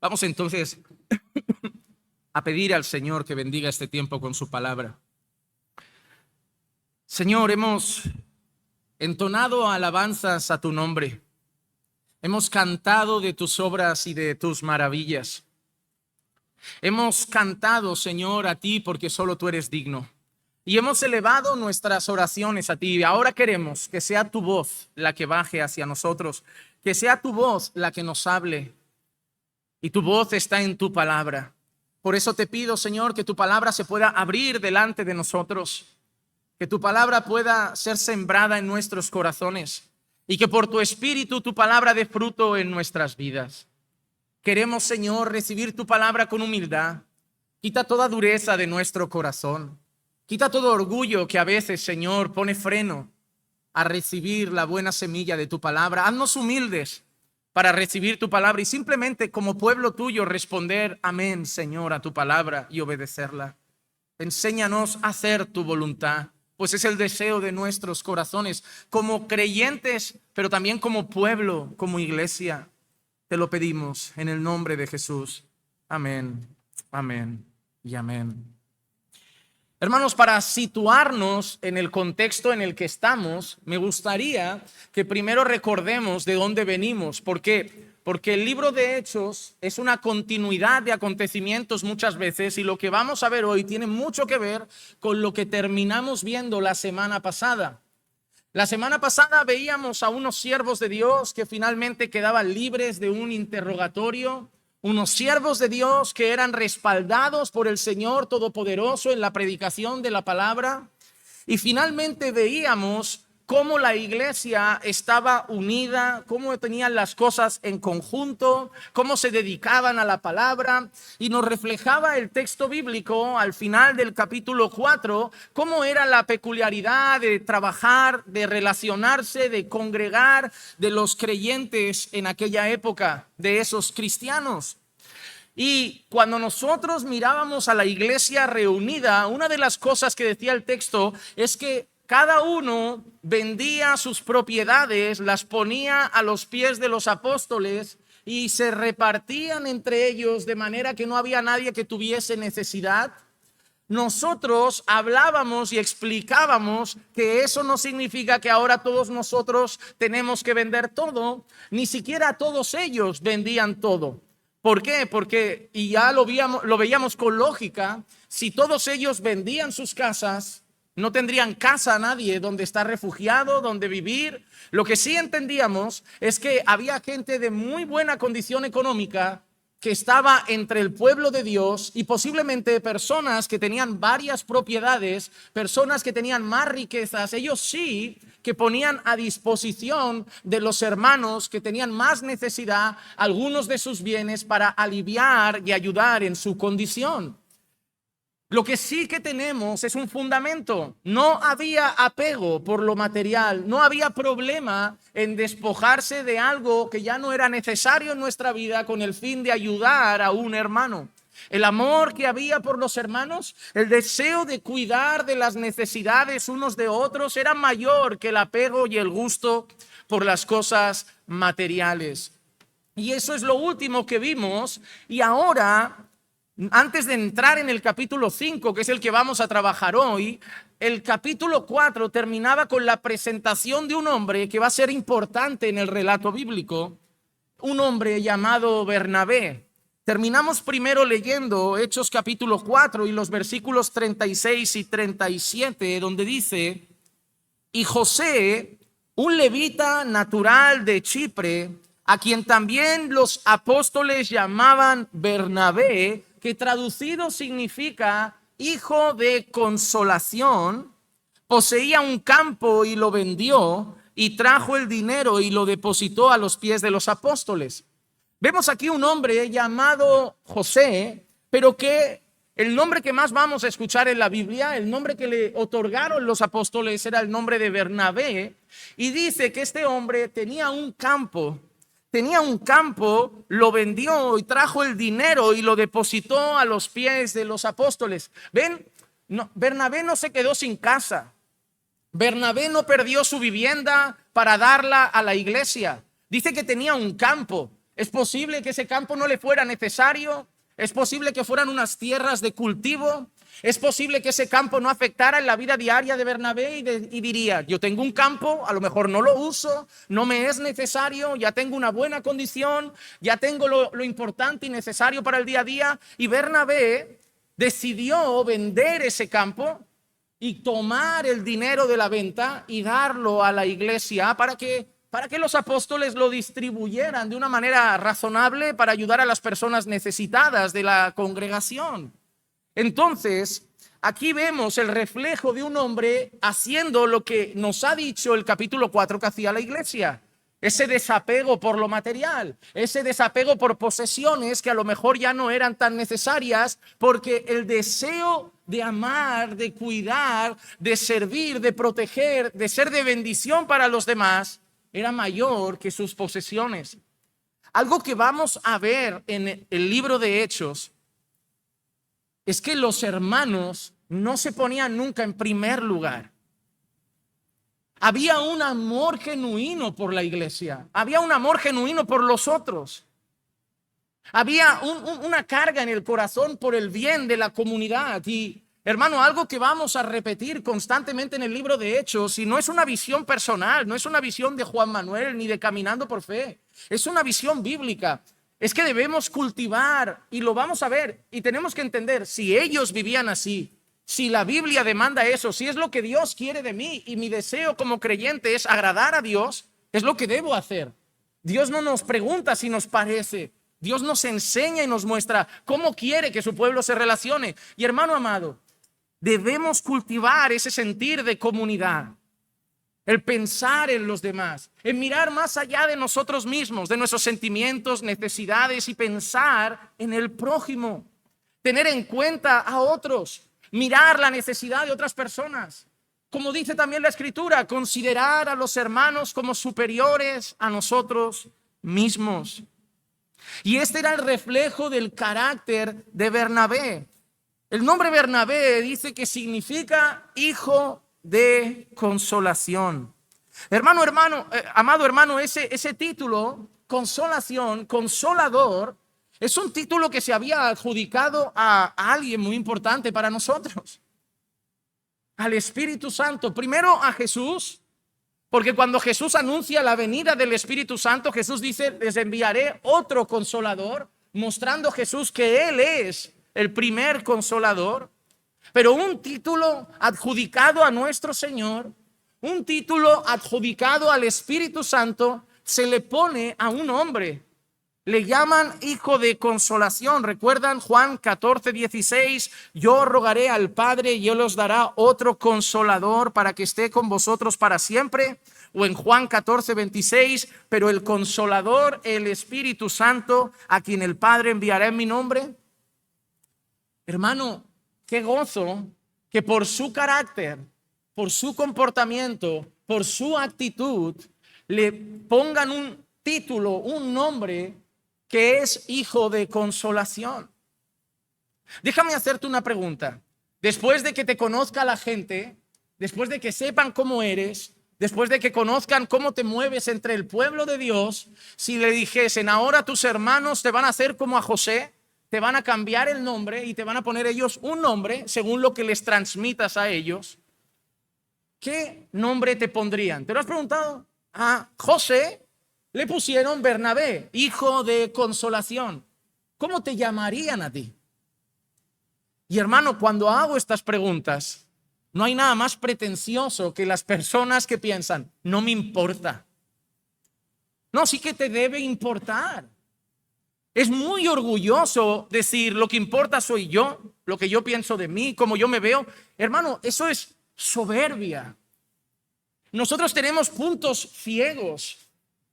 Vamos entonces a pedir al Señor que bendiga este tiempo con su palabra. Señor, hemos entonado alabanzas a tu nombre. Hemos cantado de tus obras y de tus maravillas. Hemos cantado, Señor, a ti porque solo tú eres digno. Y hemos elevado nuestras oraciones a ti. Y ahora queremos que sea tu voz la que baje hacia nosotros, que sea tu voz la que nos hable. Y tu voz está en tu palabra. Por eso te pido, Señor, que tu palabra se pueda abrir delante de nosotros, que tu palabra pueda ser sembrada en nuestros corazones y que por tu espíritu tu palabra dé fruto en nuestras vidas. Queremos, Señor, recibir tu palabra con humildad. Quita toda dureza de nuestro corazón. Quita todo orgullo que a veces, Señor, pone freno a recibir la buena semilla de tu palabra. Haznos humildes para recibir tu palabra y simplemente como pueblo tuyo responder amén, Señor, a tu palabra y obedecerla. Enséñanos a hacer tu voluntad, pues es el deseo de nuestros corazones, como creyentes, pero también como pueblo, como iglesia. Te lo pedimos en el nombre de Jesús. Amén, amén y amén. Hermanos, para situarnos en el contexto en el que estamos, me gustaría que primero recordemos de dónde venimos. ¿Por qué? Porque el libro de Hechos es una continuidad de acontecimientos muchas veces y lo que vamos a ver hoy tiene mucho que ver con lo que terminamos viendo la semana pasada. La semana pasada veíamos a unos siervos de Dios que finalmente quedaban libres de un interrogatorio. Unos siervos de Dios que eran respaldados por el Señor Todopoderoso en la predicación de la palabra. Y finalmente veíamos cómo la iglesia estaba unida, cómo tenían las cosas en conjunto, cómo se dedicaban a la palabra. Y nos reflejaba el texto bíblico al final del capítulo 4, cómo era la peculiaridad de trabajar, de relacionarse, de congregar de los creyentes en aquella época, de esos cristianos. Y cuando nosotros mirábamos a la iglesia reunida, una de las cosas que decía el texto es que cada uno vendía sus propiedades, las ponía a los pies de los apóstoles y se repartían entre ellos de manera que no había nadie que tuviese necesidad. Nosotros hablábamos y explicábamos que eso no significa que ahora todos nosotros tenemos que vender todo, ni siquiera todos ellos vendían todo. ¿Por qué? Porque, y ya lo veíamos con lógica, si todos ellos vendían sus casas, no tendrían casa a nadie donde estar refugiado, donde vivir. Lo que sí entendíamos es que había gente de muy buena condición económica que estaba entre el pueblo de Dios y posiblemente personas que tenían varias propiedades, personas que tenían más riquezas. Ellos sí que ponían a disposición de los hermanos que tenían más necesidad algunos de sus bienes para aliviar y ayudar en su condición. Lo que sí que tenemos es un fundamento. No había apego por lo material, no había problema en despojarse de algo que ya no era necesario en nuestra vida con el fin de ayudar a un hermano. El amor que había por los hermanos, el deseo de cuidar de las necesidades unos de otros era mayor que el apego y el gusto por las cosas materiales. Y eso es lo último que vimos. Y ahora, antes de entrar en el capítulo 5, que es el que vamos a trabajar hoy, el capítulo 4 terminaba con la presentación de un hombre que va a ser importante en el relato bíblico, un hombre llamado Bernabé. Terminamos primero leyendo Hechos capítulo 4 y los versículos 36 y 37, donde dice: y José, un levita natural de Chipre, a quien también los apóstoles llamaban Bernabé, que traducido significa hijo de consolación, poseía un campo y lo vendió y trajo el dinero y lo depositó a los pies de los apóstoles. Vemos aquí un hombre llamado José, pero que el nombre que más vamos a escuchar en la Biblia, el nombre que le otorgaron los apóstoles era el nombre de Bernabé, y dice que este hombre tenía un campo, lo vendió y trajo el dinero y lo depositó a los pies de los apóstoles. ¿Ven? No, Bernabé no se quedó sin casa. Bernabé no perdió su vivienda para darla a la iglesia. Dice que tenía un campo. Es posible que ese campo no le fuera necesario. Es posible que fueran unas tierras de cultivo. Es posible que ese campo no afectara en la vida diaria de Bernabé y diría, yo tengo un campo, a lo mejor no lo uso, no me es necesario, ya tengo una buena condición, ya tengo lo importante y necesario para el día a día. Y Bernabé decidió vender ese campo y tomar el dinero de la venta y darlo a la iglesia para que los apóstoles lo distribuyeran de una manera razonable para ayudar a las personas necesitadas de la congregación. Entonces, aquí vemos el reflejo de un hombre haciendo lo que nos ha dicho el capítulo 4 que hacía la iglesia. Ese desapego por lo material, ese desapego por posesiones que a lo mejor ya no eran tan necesarias, porque el deseo de amar, de cuidar, de servir, de proteger, de ser de bendición para los demás, era mayor que sus posesiones. Algo que vamos a ver en el libro de Hechos es que los hermanos no se ponían nunca en primer lugar. Había un amor genuino por la iglesia, había un amor genuino por los otros. Había una carga en el corazón por el bien de la comunidad. Y hermano, algo que vamos a repetir constantemente en el libro de Hechos, y no es una visión personal, no es una visión de Juan Manuel ni de Caminando por Fe, es una visión bíblica. Es que debemos cultivar, y lo vamos a ver, y tenemos que entender, si ellos vivían así, si la Biblia demanda eso, si es lo que Dios quiere de mí, y mi deseo como creyente es agradar a Dios, es lo que debo hacer. Dios no nos pregunta si nos parece, Dios nos enseña y nos muestra cómo quiere que su pueblo se relacione. Y hermano amado, debemos cultivar ese sentir de comunidad. El pensar en los demás, en mirar más allá de nosotros mismos, de nuestros sentimientos, necesidades y pensar en el prójimo. Tener en cuenta a otros, mirar la necesidad de otras personas. Como dice también la Escritura, considerar a los hermanos como superiores a nosotros mismos. Y este era el reflejo del carácter de Bernabé. El nombre Bernabé dice que significa hijo de consolación. Amado hermano, ese título, consolación, consolador, es un título que se había adjudicado a alguien muy importante para nosotros, al Espíritu Santo. Primero a Jesús, porque cuando Jesús anuncia la venida del Espíritu Santo, Jesús dice, les enviaré otro consolador, mostrando Jesús que Él es el primer consolador. Pero un título adjudicado a nuestro Señor, un título adjudicado al Espíritu Santo, se le pone a un hombre. Le llaman hijo de consolación. ¿Recuerdan Juan 14:16? Yo rogaré al Padre y Él os dará otro consolador para que esté con vosotros para siempre. O en Juan 14:26, pero el consolador, el Espíritu Santo, a quien el Padre enviará en mi nombre. Hermano, qué gozo que por su carácter, por su comportamiento, por su actitud, le pongan un título, un nombre que es hijo de consolación. Déjame hacerte una pregunta. Después de que te conozca la gente, después de que sepan cómo eres, después de que conozcan cómo te mueves entre el pueblo de Dios, si le dijesen, ahora tus hermanos te van a hacer como a José, te van a cambiar el nombre y te van a poner ellos un nombre según lo que les transmitas a ellos, ¿qué nombre te pondrían? ¿Te lo has preguntado? A José le pusieron Bernabé, hijo de consolación. ¿Cómo te llamarían a ti? Y hermano, cuando hago estas preguntas, no hay nada más pretencioso que las personas que piensan, no me importa. No, sí que te debe importar. Es muy orgulloso decir, lo que importa soy yo, lo que yo pienso de mí, cómo yo me veo. Hermano, eso es soberbia. Nosotros tenemos puntos ciegos.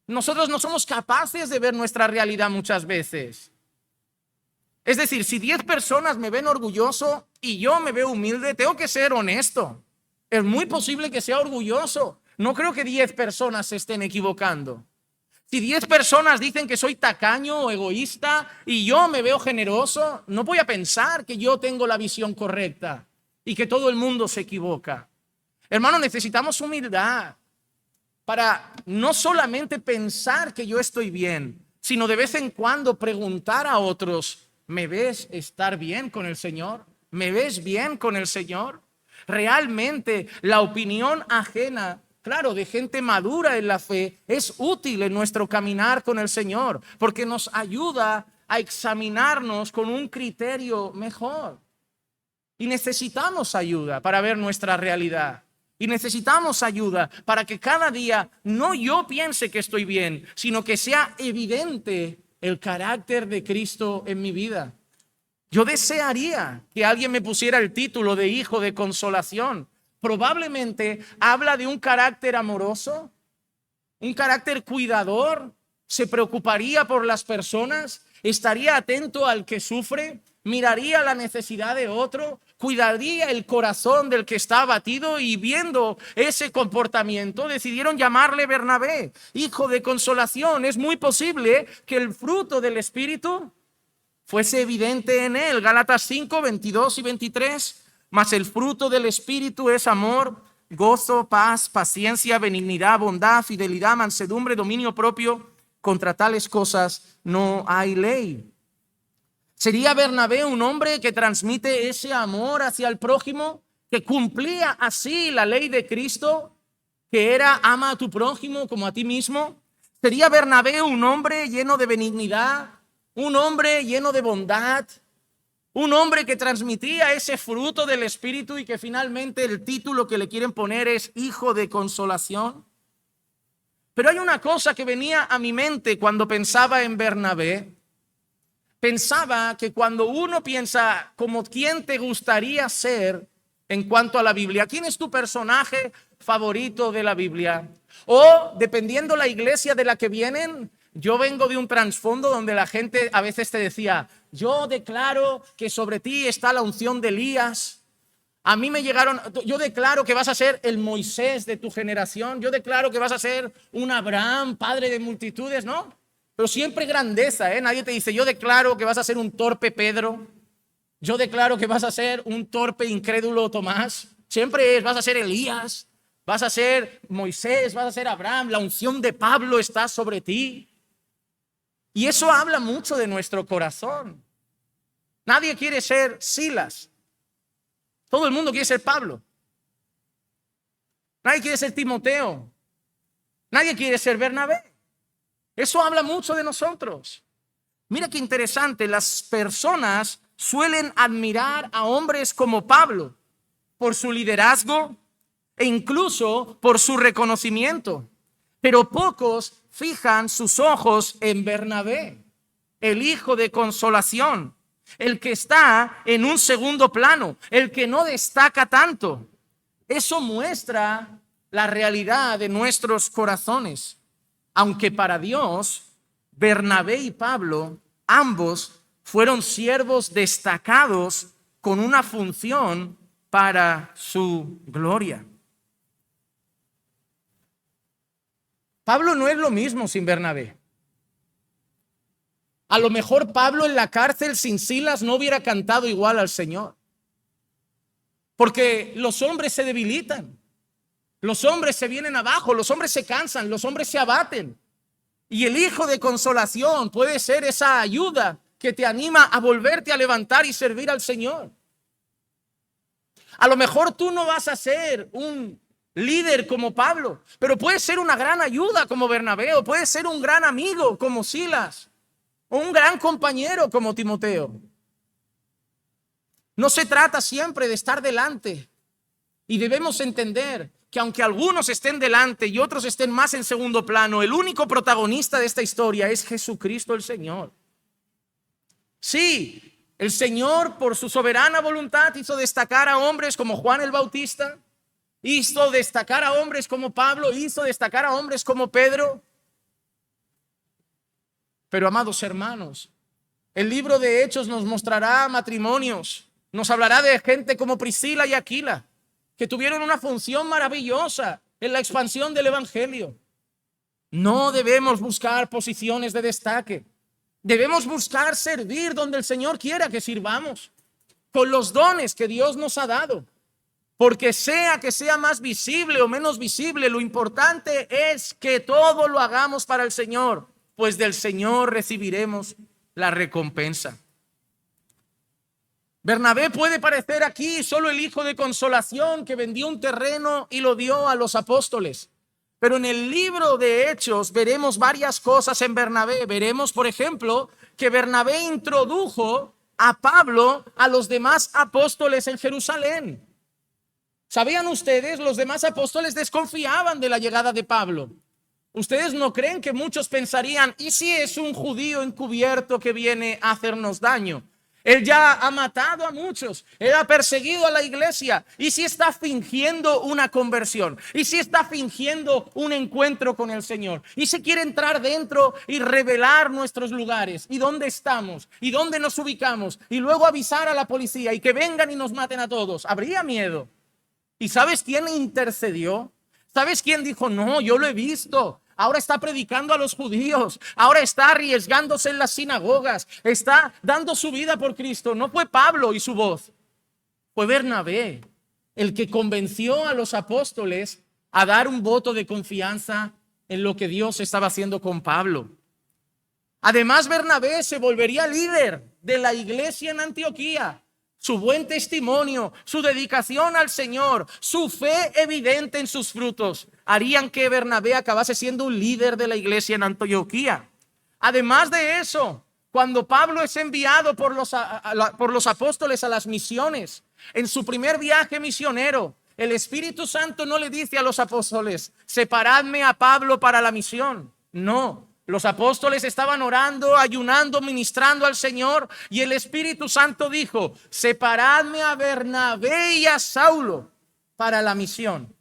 Nosotros no somos capaces de ver nuestra realidad muchas veces. Es decir, si 10 personas me ven orgulloso y yo me veo humilde, tengo que ser honesto. Es muy posible que sea orgulloso. No creo que 10 personas se estén equivocando. Si 10 personas dicen que soy tacaño o egoísta y yo me veo generoso, no voy a pensar que yo tengo la visión correcta y que todo el mundo se equivoca. Hermano, necesitamos humildad para no solamente pensar que yo estoy bien, sino de vez en cuando preguntar a otros, ¿me ves estar bien con el Señor? ¿Me ves bien con el Señor? Realmente la opinión ajena, claro, de gente madura en la fe, es útil en nuestro caminar con el Señor, porque nos ayuda a examinarnos con un criterio mejor. Y necesitamos ayuda para ver nuestra realidad. Y necesitamos ayuda para que cada día no yo piense que estoy bien, sino que sea evidente el carácter de Cristo en mi vida. Yo desearía que alguien me pusiera el título de hijo de consolación. Probablemente habla de un carácter amoroso, un carácter cuidador, se preocuparía por las personas, estaría atento al que sufre, miraría la necesidad de otro, cuidaría el corazón del que está abatido, y viendo ese comportamiento decidieron llamarle Bernabé, hijo de consolación. Es muy posible que el fruto del Espíritu fuese evidente en él. Gálatas 5, 22 y 23. Mas el fruto del Espíritu es amor, gozo, paz, paciencia, benignidad, bondad, fidelidad, mansedumbre, dominio propio. Contra tales cosas no hay ley. ¿Sería Bernabé un hombre que transmite ese amor hacia el prójimo, que cumplía así la ley de Cristo, que era ama a tu prójimo como a ti mismo? ¿Sería Bernabé un hombre lleno de benignidad, un hombre lleno de bondad, un hombre que transmitía ese fruto del Espíritu y que finalmente el título que le quieren poner es hijo de consolación? Pero hay una cosa que venía a mi mente cuando pensaba en Bernabé. Pensaba que cuando uno piensa como quién te gustaría ser en cuanto a la Biblia, ¿quién es tu personaje favorito de la Biblia? O dependiendo la iglesia de la que vienen, yo vengo de un trasfondo donde la gente a veces te decía, yo declaro que sobre ti está la unción de Elías. A mí me llegaron, yo declaro que vas a ser el Moisés de tu generación, yo declaro que vas a ser un Abraham, padre de multitudes, ¿no? Pero siempre grandeza, ¿eh? Nadie te dice, yo declaro que vas a ser un torpe Pedro, yo declaro que vas a ser un torpe incrédulo Tomás. Siempre vas a ser Elías, vas a ser Moisés, vas a ser Abraham, la unción de Pablo está sobre ti. Y eso habla mucho de nuestro corazón. Nadie quiere ser Silas. Todo el mundo quiere ser Pablo. Nadie quiere ser Timoteo. Nadie quiere ser Bernabé. Eso habla mucho de nosotros. Mira qué interesante, las personas suelen admirar a hombres como Pablo por su liderazgo e incluso por su reconocimiento, pero pocos fijan sus ojos en Bernabé, el hijo de consolación, el que está en un segundo plano, el que no destaca tanto. Eso muestra la realidad de nuestros corazones. Aunque para Dios, Bernabé y Pablo, ambos fueron siervos destacados con una función para su gloria. Pablo no es lo mismo sin Bernabé. A lo mejor Pablo en la cárcel sin Silas no hubiera cantado igual al Señor. Porque los hombres se debilitan. Los hombres se vienen abajo, los hombres se cansan, los hombres se abaten. Y el hijo de consolación puede ser esa ayuda que te anima a volverte a levantar y servir al Señor. A lo mejor tú no vas a ser un líder como Pablo, pero puedes ser una gran ayuda como Bernabé, o puedes ser un gran amigo como Silas, o un gran compañero como Timoteo. No se trata siempre de estar delante, y debemos entender que aunque algunos estén delante y otros estén más en segundo plano, el único protagonista de esta historia es Jesucristo el Señor. Sí, el Señor por su soberana voluntad hizo destacar a hombres como Juan el Bautista, hizo destacar a hombres como Pablo, hizo destacar a hombres como Pedro. Pero amados hermanos, el libro de Hechos nos mostrará matrimonios, nos hablará de gente como Priscila y Aquila, que tuvieron una función maravillosa en la expansión del evangelio. No debemos buscar posiciones de destaque. Debemos buscar servir donde el Señor quiera que sirvamos, con los dones que Dios nos ha dado. Porque sea que sea más visible o menos visible, lo importante es que todo lo hagamos para el Señor. pues del Señor recibiremos la recompensa. Bernabé puede parecer aquí solo el hijo de consolación que vendió un terreno y lo dio a los apóstoles. Pero en el libro de Hechos veremos varias cosas en Bernabé. Veremos, por ejemplo, que Bernabé introdujo a Pablo a los demás apóstoles en Jerusalén. ¿Sabían ustedes? Los demás apóstoles desconfiaban de la llegada de Pablo. ¿Ustedes no creen que muchos pensarían, ¿y si es un judío encubierto que viene a hacernos daño? Él ya ha matado a muchos, él ha perseguido a la iglesia. ¿Y si está fingiendo una conversión? ¿Y si está fingiendo un encuentro con el Señor? ¿Y si quiere entrar dentro y revelar nuestros lugares? ¿Y dónde estamos? ¿Y dónde nos ubicamos? Y luego avisar a la policía y que vengan y nos maten a todos. Habría miedo. ¿Y sabes quién intercedió? ¿Sabes quién dijo, no, yo lo he visto? Ahora está predicando a los judíos, ahora está arriesgándose en las sinagogas, está dando su vida por Cristo. No fue Pablo y su voz, fue Bernabé el que convenció a los apóstoles a dar un voto de confianza en lo que Dios estaba haciendo con Pablo. Además, Bernabé se volvería líder de la iglesia en Antioquía. Su buen testimonio, su dedicación al Señor, su fe evidente en sus frutos harían que Bernabé acabase siendo un líder de la iglesia en Antioquía. Además de eso, cuando Pablo es enviado por los apóstoles a las misiones, en su primer viaje misionero, el Espíritu Santo no le dice a los apóstoles, separadme a Pablo para la misión. No. Los apóstoles estaban orando, ayunando, ministrando al Señor y el Espíritu Santo dijo, separadme a Bernabé y a Saulo para la misión.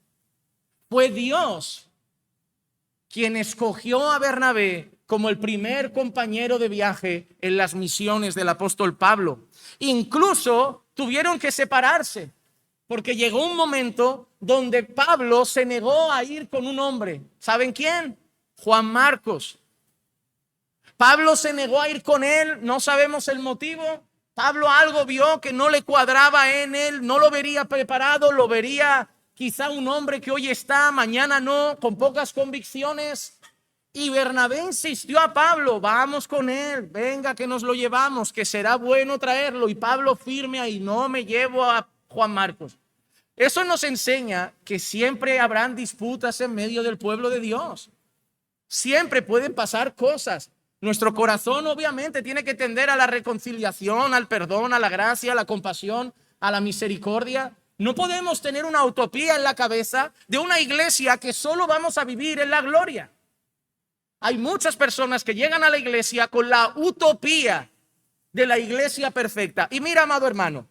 Fue Dios quien escogió a Bernabé como el primer compañero de viaje en las misiones del apóstol Pablo. Incluso tuvieron que separarse porque llegó un momento donde Pablo se negó a ir con un hombre. ¿Saben quién? Juan Marcos. Pablo se negó a ir con él, no sabemos el motivo. Pablo algo vio que no le cuadraba en él, no lo vería preparado, lo vería quizá un hombre que hoy está, mañana no, con pocas convicciones. Y Bernabé insistió a Pablo, vamos con él, venga que nos lo llevamos, que será bueno traerlo. Y Pablo firme ahí, no me llevo a Juan Marcos. Eso nos enseña que siempre habrán disputas en medio del pueblo de Dios. Siempre pueden pasar cosas. Nuestro corazón obviamente tiene que tender a la reconciliación, al perdón, a la gracia, a la compasión, a la misericordia. No podemos tener una utopía en la cabeza de una iglesia que solo vamos a vivir en la gloria. Hay muchas personas que llegan a la iglesia con la utopía de la iglesia perfecta. Y mira, amado hermano,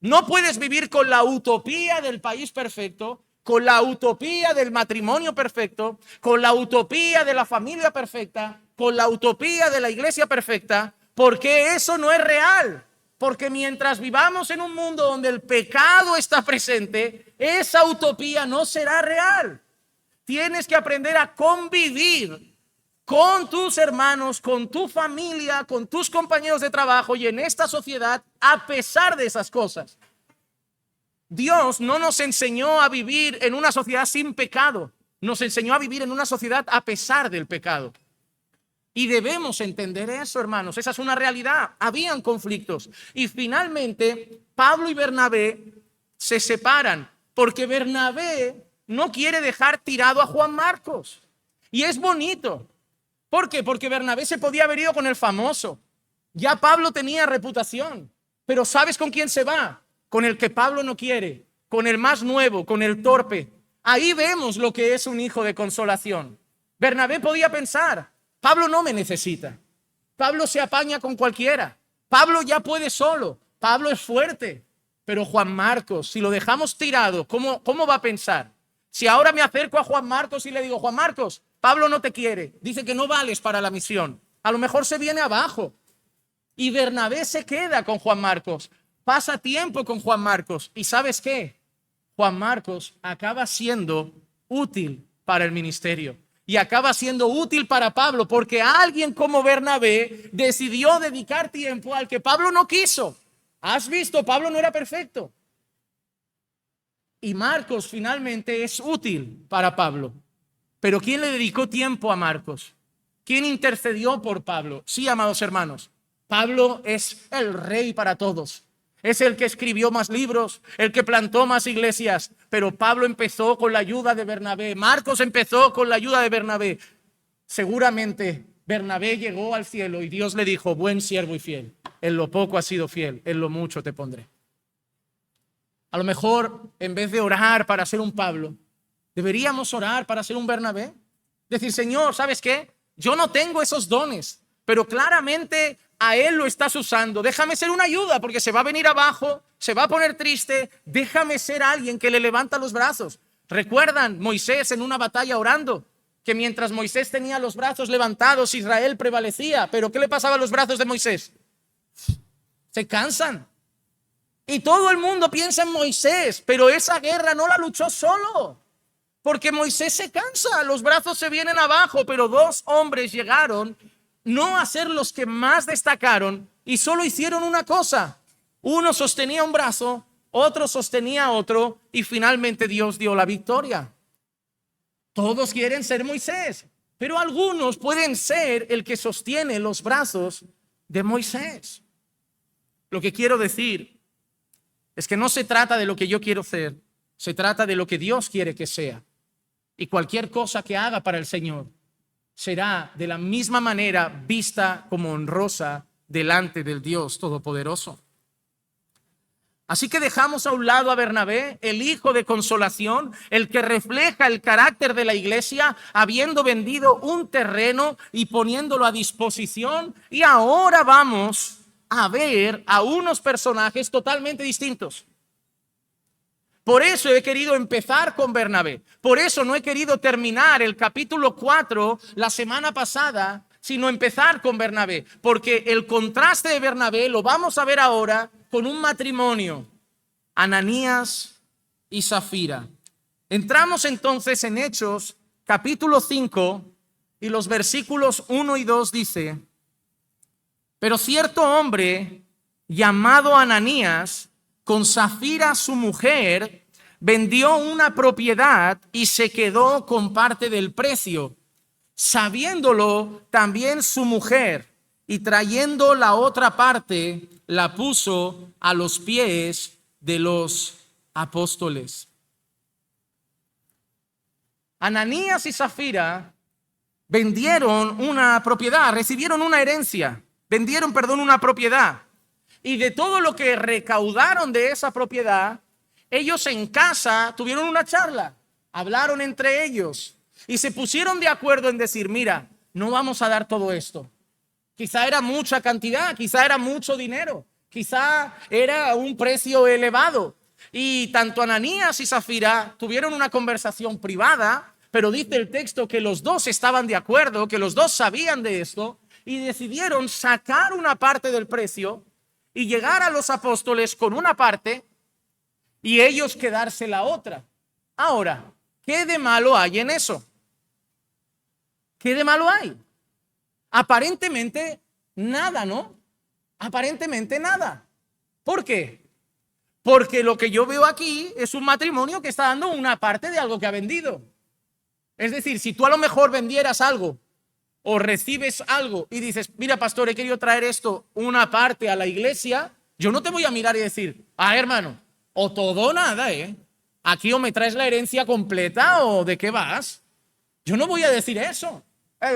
no puedes vivir con la utopía del país perfecto, con la utopía del matrimonio perfecto, con la utopía de la familia perfecta, con la utopía de la iglesia perfecta, porque eso no es real. Porque mientras vivamos en un mundo donde el pecado está presente, esa utopía no será real. Tienes que aprender a convivir con tus hermanos, con tu familia, con tus compañeros de trabajo y en esta sociedad a pesar de esas cosas. Dios no nos enseñó a vivir en una sociedad sin pecado, nos enseñó a vivir en una sociedad a pesar del pecado. Y debemos entender eso, hermanos. Esa es una realidad. Habían conflictos. Y finalmente, Pablo y Bernabé se separan porque Bernabé no quiere dejar tirado a Juan Marcos. Y es bonito. ¿Por qué? Porque Bernabé se podía haber ido con el famoso. Ya Pablo tenía reputación. Pero ¿sabes con quién se va? Con el que Pablo no quiere. Con el más nuevo, con el torpe. Ahí vemos lo que es un hijo de consolación. Bernabé podía pensar, Pablo no me necesita. Pablo se apaña con cualquiera. Pablo ya puede solo. Pablo es fuerte. Pero Juan Marcos, si lo dejamos tirado, ¿cómo va a pensar? Si ahora me acerco a Juan Marcos y le digo, Juan Marcos, Pablo no te quiere. Dice que no vales para la misión. A lo mejor se viene abajo. Y Bernabé se queda con Juan Marcos. Pasa tiempo con Juan Marcos. ¿Y sabes qué? Juan Marcos acaba siendo útil para el ministerio. Y acaba siendo útil para Pablo porque alguien como Bernabé decidió dedicar tiempo al que Pablo no quiso. ¿Has visto? Pablo no era perfecto. Y Marcos finalmente es útil para Pablo. Pero ¿quién le dedicó tiempo a Marcos? ¿Quién intercedió por Pablo? Sí, amados hermanos, Pablo es el rey para todos. Es el que escribió más libros, el que plantó más iglesias, pero Pablo empezó con la ayuda de Bernabé. Marcos empezó con la ayuda de Bernabé. Seguramente Bernabé llegó al cielo y Dios le dijo: buen siervo y fiel, en lo poco has sido fiel, en lo mucho te pondré. A lo mejor, en vez de orar para ser un Pablo, deberíamos orar para ser un Bernabé. Decir: Señor, ¿sabes qué? Yo no tengo esos dones, pero claramente a Él lo estás usando. Déjame ser una ayuda, porque se va a venir abajo, se va a poner triste. Déjame ser alguien que le levanta los brazos. ¿Recuerdan Moisés en una batalla orando? Que mientras Moisés tenía los brazos levantados, Israel prevalecía. ¿Pero qué le pasaba a los brazos de Moisés? Se cansan. Y todo el mundo piensa en Moisés, pero esa guerra no la luchó solo. Porque Moisés se cansa, los brazos se vienen abajo, pero dos hombres llegaron no a ser los que más destacaron y solo hicieron una cosa. Uno sostenía un brazo, otro sostenía otro y finalmente Dios dio la victoria. Todos quieren ser Moisés, pero algunos pueden ser el que sostiene los brazos de Moisés. Lo que quiero decir es que no se trata de lo que yo quiero ser, se trata de lo que Dios quiere que sea. Y cualquier cosa que haga para el Señor será de la misma manera vista como honrosa delante del Dios Todopoderoso. Así que dejamos a un lado a Bernabé, el hijo de consolación, el que refleja el carácter de la iglesia, habiendo vendido un terreno y poniéndolo a disposición. Y ahora vamos a ver a unos personajes totalmente distintos. Por eso he querido empezar con Bernabé. Por eso no he querido terminar el capítulo 4 la semana pasada, sino empezar con Bernabé. Porque el contraste de Bernabé lo vamos a ver ahora con un matrimonio, Ananías y Zafira. Entramos entonces en Hechos, capítulo 5, y los versículos 1 y 2 dice: pero cierto hombre llamado Ananías, con Zafira su mujer, vendió una propiedad y se quedó con parte del precio. Sabiéndolo también su mujer, y trayendo la otra parte, la puso a los pies de los apóstoles. Ananías y Zafira vendieron una propiedad, recibieron una herencia, vendieron una propiedad. Y de todo lo que recaudaron de esa propiedad, ellos en casa tuvieron una charla, hablaron entre ellos y se pusieron de acuerdo en decir: mira, no vamos a dar todo esto. Quizá era mucha cantidad, quizá era mucho dinero, quizá era un precio elevado. Y tanto Ananías y Zafira tuvieron una conversación privada, pero dice el texto que los dos estaban de acuerdo, que los dos sabían de esto y decidieron sacar una parte del precio y llegar a los apóstoles con una parte y ellos quedarse la otra. Ahora, ¿qué de malo hay en eso? ¿Qué de malo hay? Aparentemente nada, ¿no? Aparentemente nada. ¿Por qué? Porque lo que yo veo aquí es un matrimonio que está dando una parte de algo que ha vendido. Es decir, si tú a lo mejor vendieras algo o recibes algo y dices: mira, pastor, he querido traer esto, una parte a la iglesia, yo no te voy a mirar y decir: hermano, o todo o nada, aquí o me traes la herencia completa o ¿de qué vas? Yo no voy a decir eso.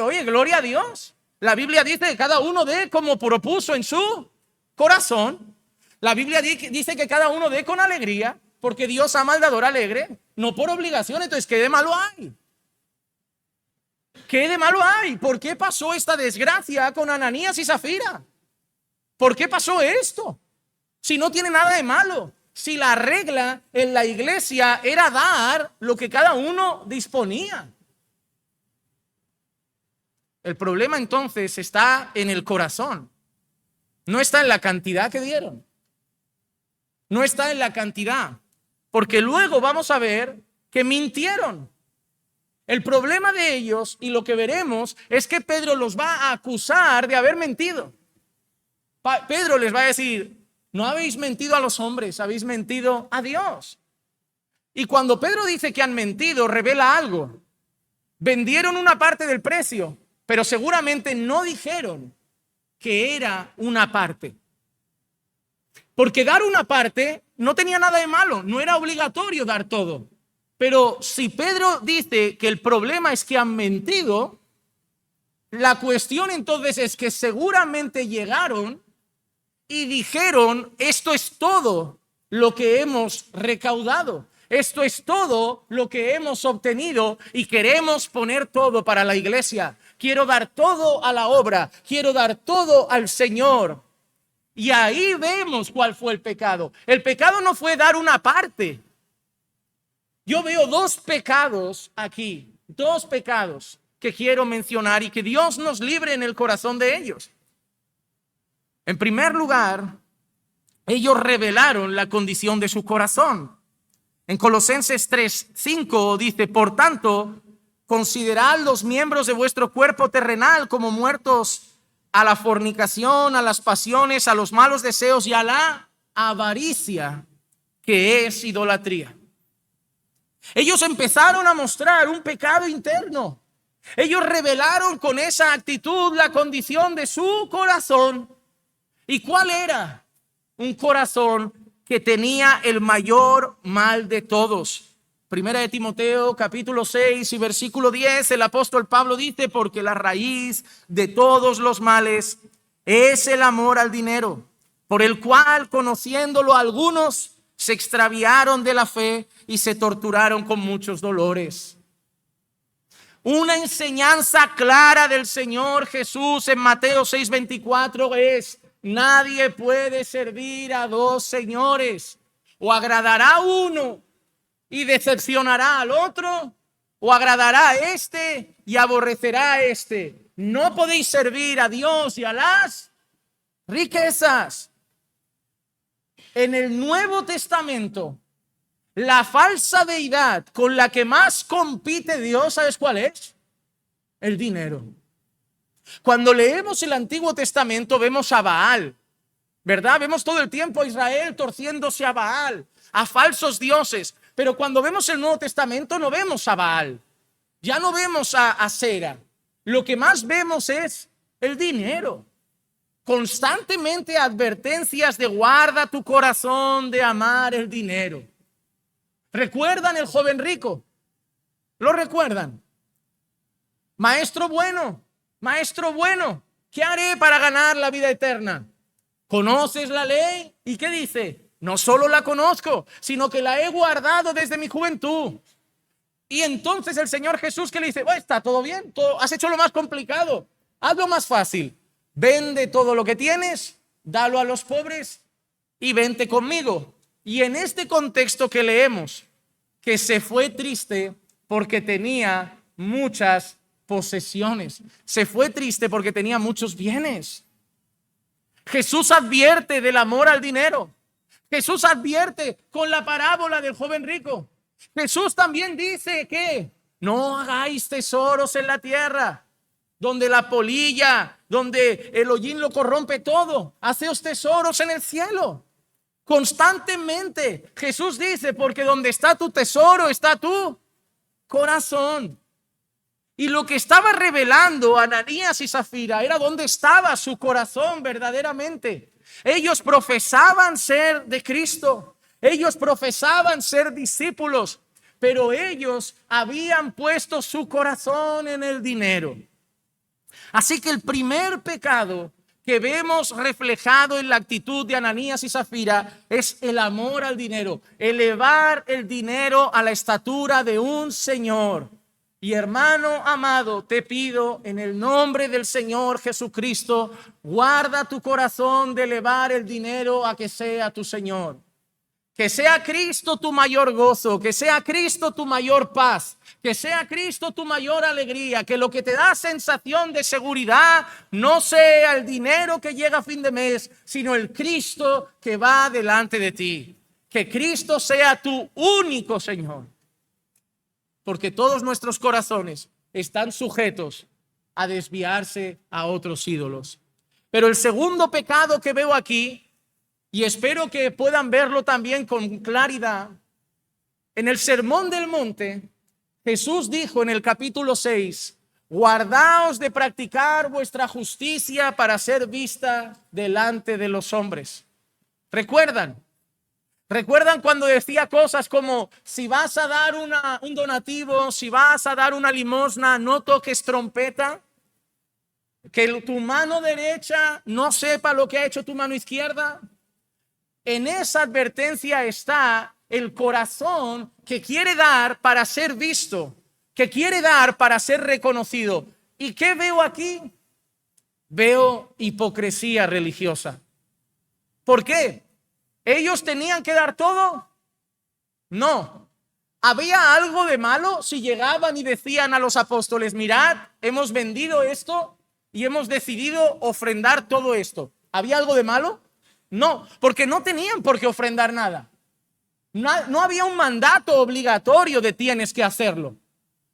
Oye, gloria a Dios. La Biblia dice que cada uno dé como propuso en su corazón. La Biblia dice que cada uno dé con alegría, porque Dios ama al dador alegre, no por obligación. Entonces, ¿qué de malo hay? ¿Qué de malo hay? ¿Por qué pasó esta desgracia con Ananías y Zafira? ¿Por qué pasó esto? Si no tiene nada de malo. Si la regla en la iglesia era dar lo que cada uno disponía. El problema entonces está en el corazón. No está en la cantidad que dieron. No está en la cantidad. Porque luego vamos a ver que mintieron. El problema de ellos, y lo que veremos, es que Pedro los va a acusar de haber mentido. Pedro les va a decir: no habéis mentido a los hombres, habéis mentido a Dios. Y cuando Pedro dice que han mentido, revela algo. Vendieron una parte del precio, pero seguramente no dijeron que era una parte. Porque dar una parte no tenía nada de malo, no era obligatorio dar todo. Pero si Pedro dice que el problema es que han mentido, la cuestión entonces es que seguramente llegaron y dijeron: esto es todo lo que hemos recaudado, esto es todo lo que hemos obtenido y queremos poner todo para la iglesia. Quiero dar todo a la obra, quiero dar todo al Señor. Y ahí vemos cuál fue el pecado. El pecado no fue dar una parte. Yo veo dos pecados aquí, dos pecados que quiero mencionar y que Dios nos libre en el corazón de ellos. En primer lugar, ellos revelaron la condición de su corazón. En Colosenses 3:5 dice: por tanto, considerad los miembros de vuestro cuerpo terrenal como muertos a la fornicación, a las pasiones, a los malos deseos y a la avaricia, que es idolatría. Ellos empezaron a mostrar un pecado interno. Ellos revelaron con esa actitud la condición de su corazón. ¿Y cuál era? Un corazón que tenía el mayor mal de todos. Primera de Timoteo, capítulo 6 y versículo 10, el apóstol Pablo dice: porque la raíz de todos los males es el amor al dinero, por el cual, conociéndolo, algunos se extraviaron de la fe y se torturaron con muchos dolores. Una enseñanza clara del Señor Jesús en Mateo 6:24 es: nadie puede servir a dos señores. O agradará a uno y decepcionará al otro, o agradará a este y aborrecerá a este. No podéis servir a Dios y a las riquezas. En el Nuevo Testamento, la falsa deidad con la que más compite Dios, ¿sabes cuál es? El dinero. Cuando leemos el Antiguo Testamento vemos a Baal, ¿verdad? Vemos todo el tiempo a Israel torciéndose a Baal, a falsos dioses. Pero cuando vemos el Nuevo Testamento no vemos a Baal, ya no vemos a Asera. Lo que más vemos es el dinero. Constantemente advertencias de guarda tu corazón de amar el dinero. ¿Recuerdan el joven rico? ¿Lo recuerdan? Maestro bueno, ¿qué haré para ganar la vida eterna? ¿Conoces la ley? ¿Y qué dice? No solo la conozco, sino que la he guardado desde mi juventud. Y entonces el Señor Jesús, ¿qué le dice? Está todo bien, has hecho lo más complicado, haz lo más fácil. Vende todo lo que tienes, dalo a los pobres y vente conmigo. Y en este contexto que leemos, que se fue triste porque tenía muchas posesiones, se fue triste porque tenía muchos bienes. Jesús advierte del amor al dinero. Jesús advierte con la parábola del joven rico. Jesús también dice que no hagáis tesoros en la tierra, donde la polilla, donde el hollín lo corrompe todo. Haceos tesoros en el cielo. Constantemente Jesús dice: porque donde está tu tesoro está tu corazón. Y lo que estaba revelando Ananías y Zafira era dónde estaba su corazón verdaderamente. Ellos profesaban ser de Cristo, ellos profesaban ser discípulos, pero ellos habían puesto su corazón en el dinero. Así que el primer pecado que vemos reflejado en la actitud de Ananías y Zafira es el amor al dinero, elevar el dinero a la estatura de un señor. Y hermano amado, te pido en el nombre del Señor Jesucristo, guarda tu corazón de elevar el dinero a que sea tu Señor. Que sea Cristo tu mayor gozo, que sea Cristo tu mayor paz, que sea Cristo tu mayor alegría, que lo que te da sensación de seguridad no sea el dinero que llega a fin de mes, sino el Cristo que va delante de ti. Que Cristo sea tu único Señor. Porque todos nuestros corazones están sujetos a desviarse a otros ídolos. Pero el segundo pecado que veo aquí, y espero que puedan verlo también con claridad, en el Sermón del Monte, Jesús dijo en el capítulo 6, guardaos de practicar vuestra justicia para ser vista delante de los hombres. ¿Recuerdan cuando decía cosas como, si vas a dar un donativo, si vas a dar una limosna, no toques trompeta? Que tu mano derecha no sepa lo que ha hecho tu mano izquierda. En esa advertencia está el corazón que quiere dar para ser visto, que quiere dar para ser reconocido. ¿Y qué veo aquí? Veo hipocresía religiosa. ¿Por qué? ¿Ellos tenían que dar todo? No. ¿Había algo de malo si llegaban y decían a los apóstoles, mirad, hemos vendido esto y hemos decidido ofrendar todo esto? ¿Había algo de malo? No, porque no tenían por qué ofrendar nada. No había un mandato obligatorio de tienes que hacerlo.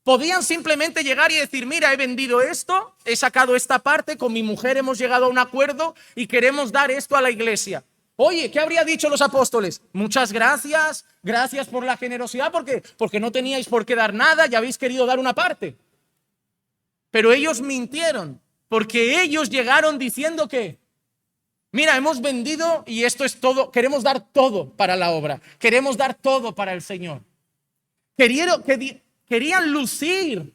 Podían simplemente llegar y decir, mira, he vendido esto, he sacado esta parte, con mi mujer hemos llegado a un acuerdo y queremos dar esto a la iglesia. Oye, ¿qué habrían dicho los apóstoles? Muchas gracias, gracias por la generosidad, porque no teníais por qué dar nada, ya habéis querido dar una parte. Pero ellos mintieron, porque ellos llegaron diciendo que, mira, hemos vendido y esto es todo, queremos dar todo para la obra, queremos dar todo para el Señor. Querían lucir,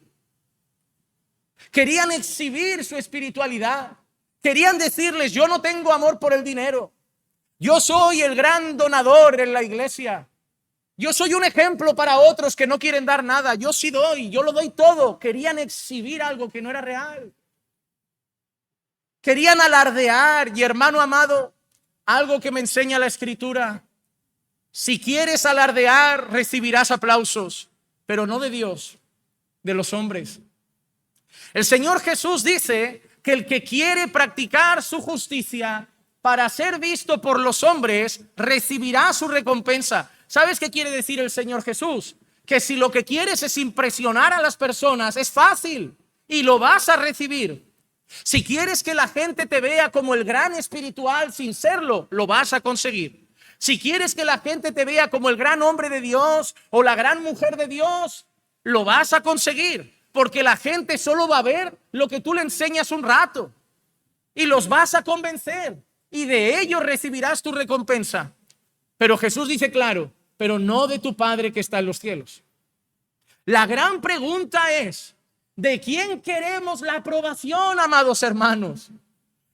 querían exhibir su espiritualidad, querían decirles, yo no tengo amor por el dinero, yo soy el gran donador en la iglesia, yo soy un ejemplo para otros que no quieren dar nada, yo sí doy, yo lo doy todo. Querían exhibir algo que no era real. Querían alardear. Y hermano amado, algo que me enseña la Escritura, si quieres alardear, recibirás aplausos, pero no de Dios, de los hombres. El Señor Jesús dice que el que quiere practicar su justicia para ser visto por los hombres, recibirá su recompensa. ¿Sabes qué quiere decir el Señor Jesús? Que si lo que quieres es impresionar a las personas, es fácil y lo vas a recibir. Si quieres que la gente te vea como el gran espiritual sin serlo, lo vas a conseguir. Si quieres que la gente te vea como el gran hombre de Dios o la gran mujer de Dios, lo vas a conseguir. Porque la gente solo va a ver lo que tú le enseñas un rato. Y los vas a convencer. Y de ellos recibirás tu recompensa. Pero Jesús dice claro, pero no de tu Padre que está en los cielos. La gran pregunta es, ¿de quién queremos la aprobación, amados hermanos?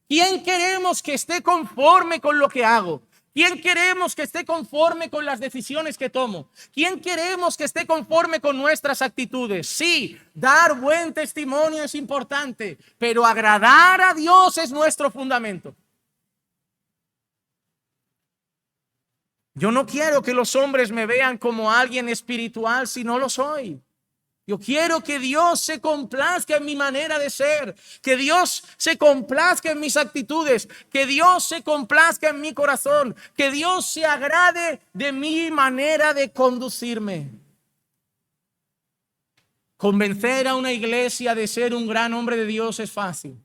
¿Quién queremos que esté conforme con lo que hago? ¿Quién queremos que esté conforme con las decisiones que tomo? ¿Quién queremos que esté conforme con nuestras actitudes? Sí, dar buen testimonio es importante, pero agradar a Dios es nuestro fundamento. Yo no quiero que los hombres me vean como alguien espiritual si no lo soy. Yo quiero que Dios se complazca en mi manera de ser, que Dios se complazca en mis actitudes, que Dios se complazca en mi corazón, que Dios se agrade de mi manera de conducirme. Convencer a una iglesia de ser un gran hombre de Dios es fácil.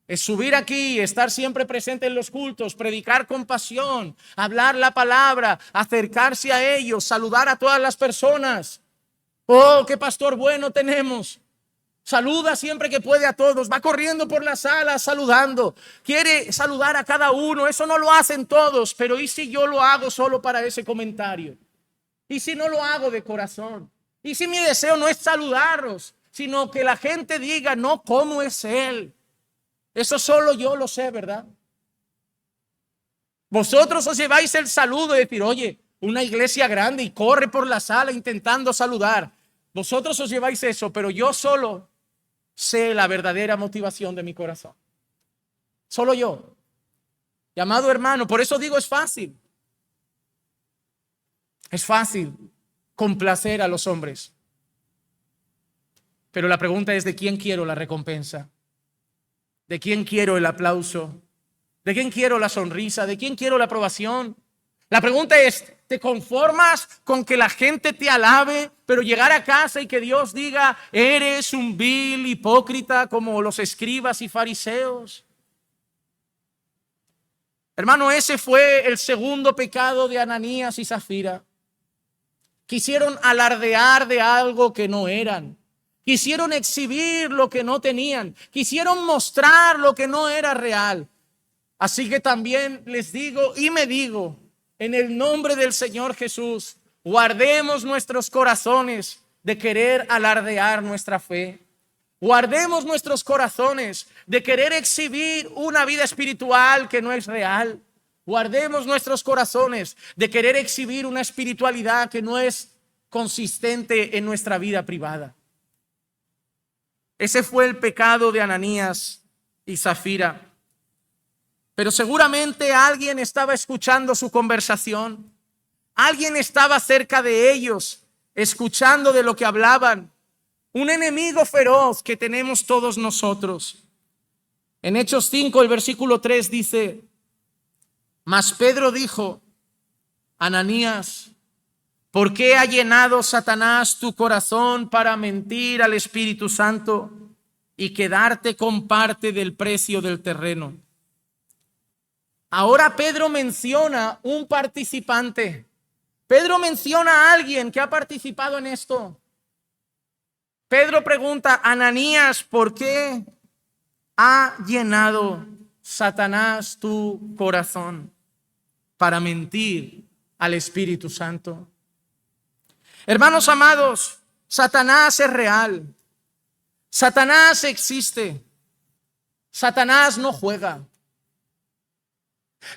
Es subir aquí, estar siempre presente en los cultos, predicar con pasión, hablar la palabra, acercarse a ellos, saludar a todas las personas. Oh, qué pastor bueno tenemos. Saluda siempre que puede a todos, va corriendo por la sala saludando, quiere saludar a cada uno. Eso no lo hacen todos, pero ¿y si yo lo hago solo para ese comentario? ¿Y si no lo hago de corazón? ¿Y si mi deseo no es saludarlos, sino que la gente diga, no, cómo es él? Eso solo yo lo sé, ¿verdad? Vosotros os lleváis el saludo de decir, oye, una iglesia grande y corre por la sala intentando saludar. Vosotros os lleváis eso, pero yo solo sé la verdadera motivación de mi corazón. Solo yo. Y amado hermano, por eso digo es fácil. Es fácil complacer a los hombres. Pero la pregunta es, ¿de quién quiero la recompensa? ¿De quién quiero el aplauso? ¿De quién quiero la sonrisa? ¿De quién quiero la aprobación? La pregunta es, ¿te conformas con que la gente te alabe, pero llegar a casa y que Dios diga, eres un vil hipócrita como los escribas y fariseos? Hermano, ese fue el segundo pecado de Ananías y Zafira. Quisieron alardear de algo que no eran. Quisieron exhibir lo que no tenían. Quisieron mostrar lo que no era real. Así que también les digo y me digo, en el nombre del Señor Jesús, guardemos nuestros corazones de querer alardear nuestra fe. Guardemos nuestros corazones de querer exhibir una vida espiritual que no es real. Guardemos nuestros corazones de querer exhibir una espiritualidad que no es consistente en nuestra vida privada. Ese fue el pecado de Ananías y Zafira. Pero seguramente alguien estaba escuchando su conversación. Alguien estaba cerca de ellos, escuchando de lo que hablaban. Un enemigo feroz que tenemos todos nosotros. En Hechos 5, el versículo 3 dice: mas Pedro dijo: Ananías, ¿por qué ha llenado Satanás tu corazón para mentir al Espíritu Santo y quedarte con parte del precio del terreno? Ahora Pedro menciona un participante. Pedro menciona a alguien que ha participado en esto. Pedro pregunta: Ananías, ¿por qué ha llenado Satanás tu corazón para mentir al Espíritu Santo? Hermanos amados, Satanás es real. Satanás existe. Satanás no juega.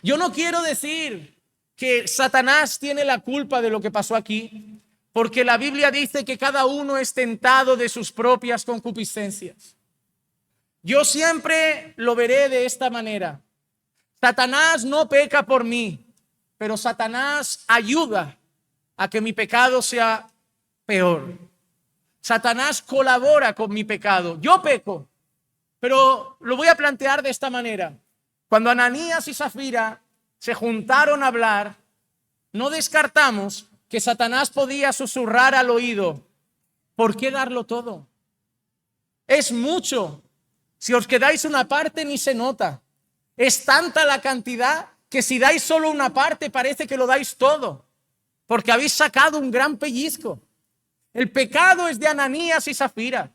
Yo no quiero decir que Satanás tiene la culpa de lo que pasó aquí, porque la Biblia dice que cada uno es tentado de sus propias concupiscencias. Yo siempre lo veré de esta manera. Satanás no peca por mí, pero Satanás ayuda a que mi pecado sea peor. Satanás colabora con mi pecado. Yo peco, pero lo voy a plantear de esta manera. Cuando Ananías y Zafira se juntaron a hablar, no descartamos que Satanás podía susurrar al oído: ¿por qué darlo todo? Es mucho. Si os quedáis una parte ni se nota. Es tanta la cantidad que si dais solo una parte parece que lo dais todo, porque habéis sacado un gran pellizco. El pecado es de Ananías y Zafira.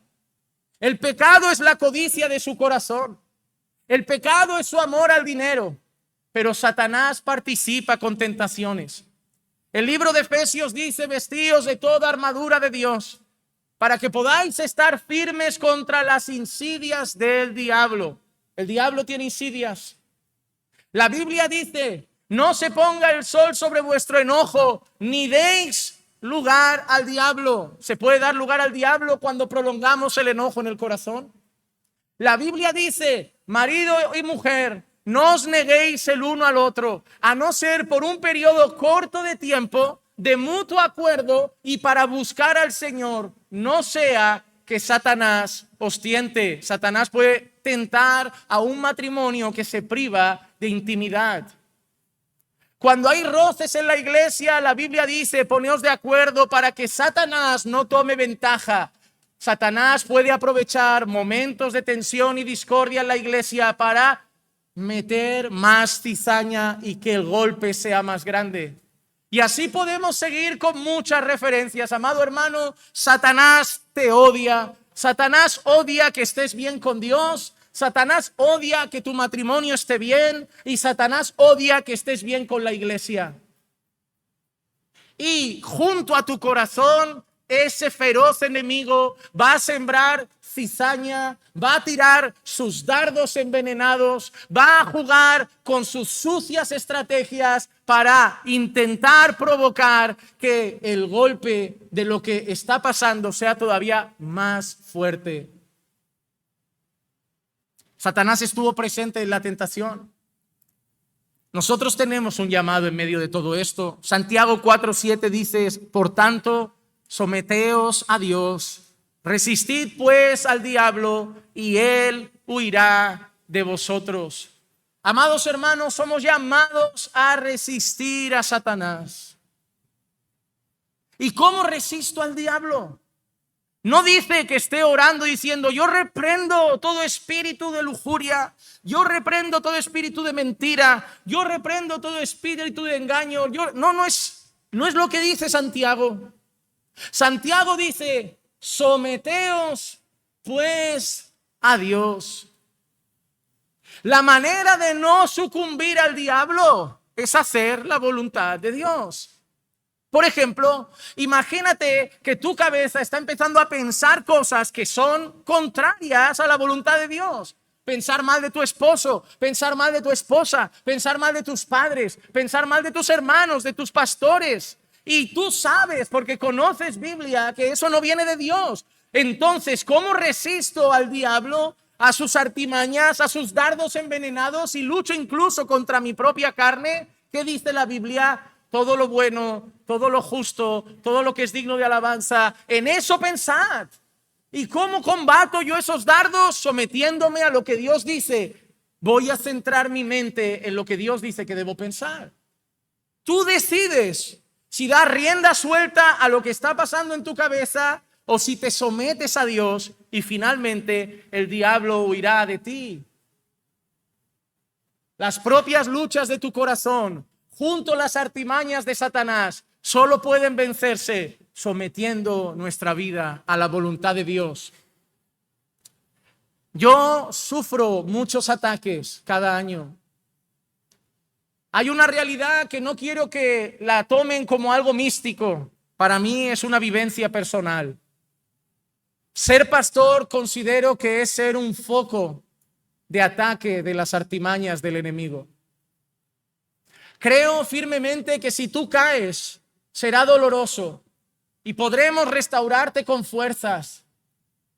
El pecado es la codicia de su corazón. El pecado es su amor al dinero. Pero Satanás participa con tentaciones. El libro de Efesios dice: vestíos de toda armadura de Dios, para que podáis estar firmes contra las insidias del diablo. El diablo tiene insidias. La Biblia dice: no se ponga el sol sobre vuestro enojo, ni deis lugar al diablo. ¿Se puede dar lugar al diablo cuando prolongamos el enojo en el corazón? La Biblia dice: marido y mujer, no os neguéis el uno al otro, a no ser por un periodo corto de tiempo, de mutuo acuerdo y para buscar al Señor, no sea que Satanás os tiente. Satanás puede tentar a un matrimonio que se priva de intimidad. Cuando hay roces en la iglesia, la Biblia dice: poneos de acuerdo para que Satanás no tome ventaja. Satanás puede aprovechar momentos de tensión y discordia en la iglesia para meter más cizaña y que el golpe sea más grande. Y así podemos seguir con muchas referencias. Amado hermano, Satanás te odia. Satanás odia que estés bien con Dios. Satanás odia que tu matrimonio esté bien. Y Satanás odia que estés bien con la iglesia. Y junto a tu corazón, ese feroz enemigo va a sembrar cizaña, va a tirar sus dardos envenenados, va a jugar con sus sucias estrategias para intentar provocar que el golpe de lo que está pasando sea todavía más fuerte. Satanás estuvo presente en la tentación. Nosotros tenemos un llamado en medio de todo esto. Santiago 4:7 dice: por tanto, someteos a Dios, resistid pues al diablo y él huirá de vosotros. Amados hermanos, somos llamados a resistir a Satanás. ¿Y cómo resisto al diablo? No dice que esté orando diciendo: yo reprendo todo espíritu de lujuria, yo reprendo todo espíritu de mentira, yo reprendo todo espíritu de engaño. No es lo que dice Santiago. Santiago dice: someteos pues a Dios. La manera de no sucumbir al diablo es hacer la voluntad de Dios. Por ejemplo, imagínate que tu cabeza está empezando a pensar cosas que son contrarias a la voluntad de Dios. Pensar mal de tu esposo, pensar mal de tu esposa, pensar mal de tus padres, pensar mal de tus hermanos, de tus pastores. Y tú sabes, porque conoces Biblia, que eso no viene de Dios. Entonces, ¿cómo resisto al diablo, a sus artimañas, a sus dardos envenenados y lucho incluso contra mi propia carne? ¿Qué dice la Biblia? Todo lo bueno, todo lo justo, todo lo que es digno de alabanza, en eso pensad. ¿Y cómo combato yo esos dardos? Sometiéndome a lo que Dios dice. Voy a centrar mi mente en lo que Dios dice que debo pensar. Tú decides si das rienda suelta a lo que está pasando en tu cabeza o si te sometes a Dios y finalmente el diablo huirá de ti. Las propias luchas de tu corazón, junto a las artimañas de Satanás, solo pueden vencerse sometiendo nuestra vida a la voluntad de Dios. Yo sufro muchos ataques cada año. Hay una realidad que no quiero que la tomen como algo místico. Para mí es una vivencia personal. Ser pastor considero que es ser un foco de ataque de las artimañas del enemigo. Creo firmemente que si tú caes, será doloroso y podremos restaurarte con fuerzas.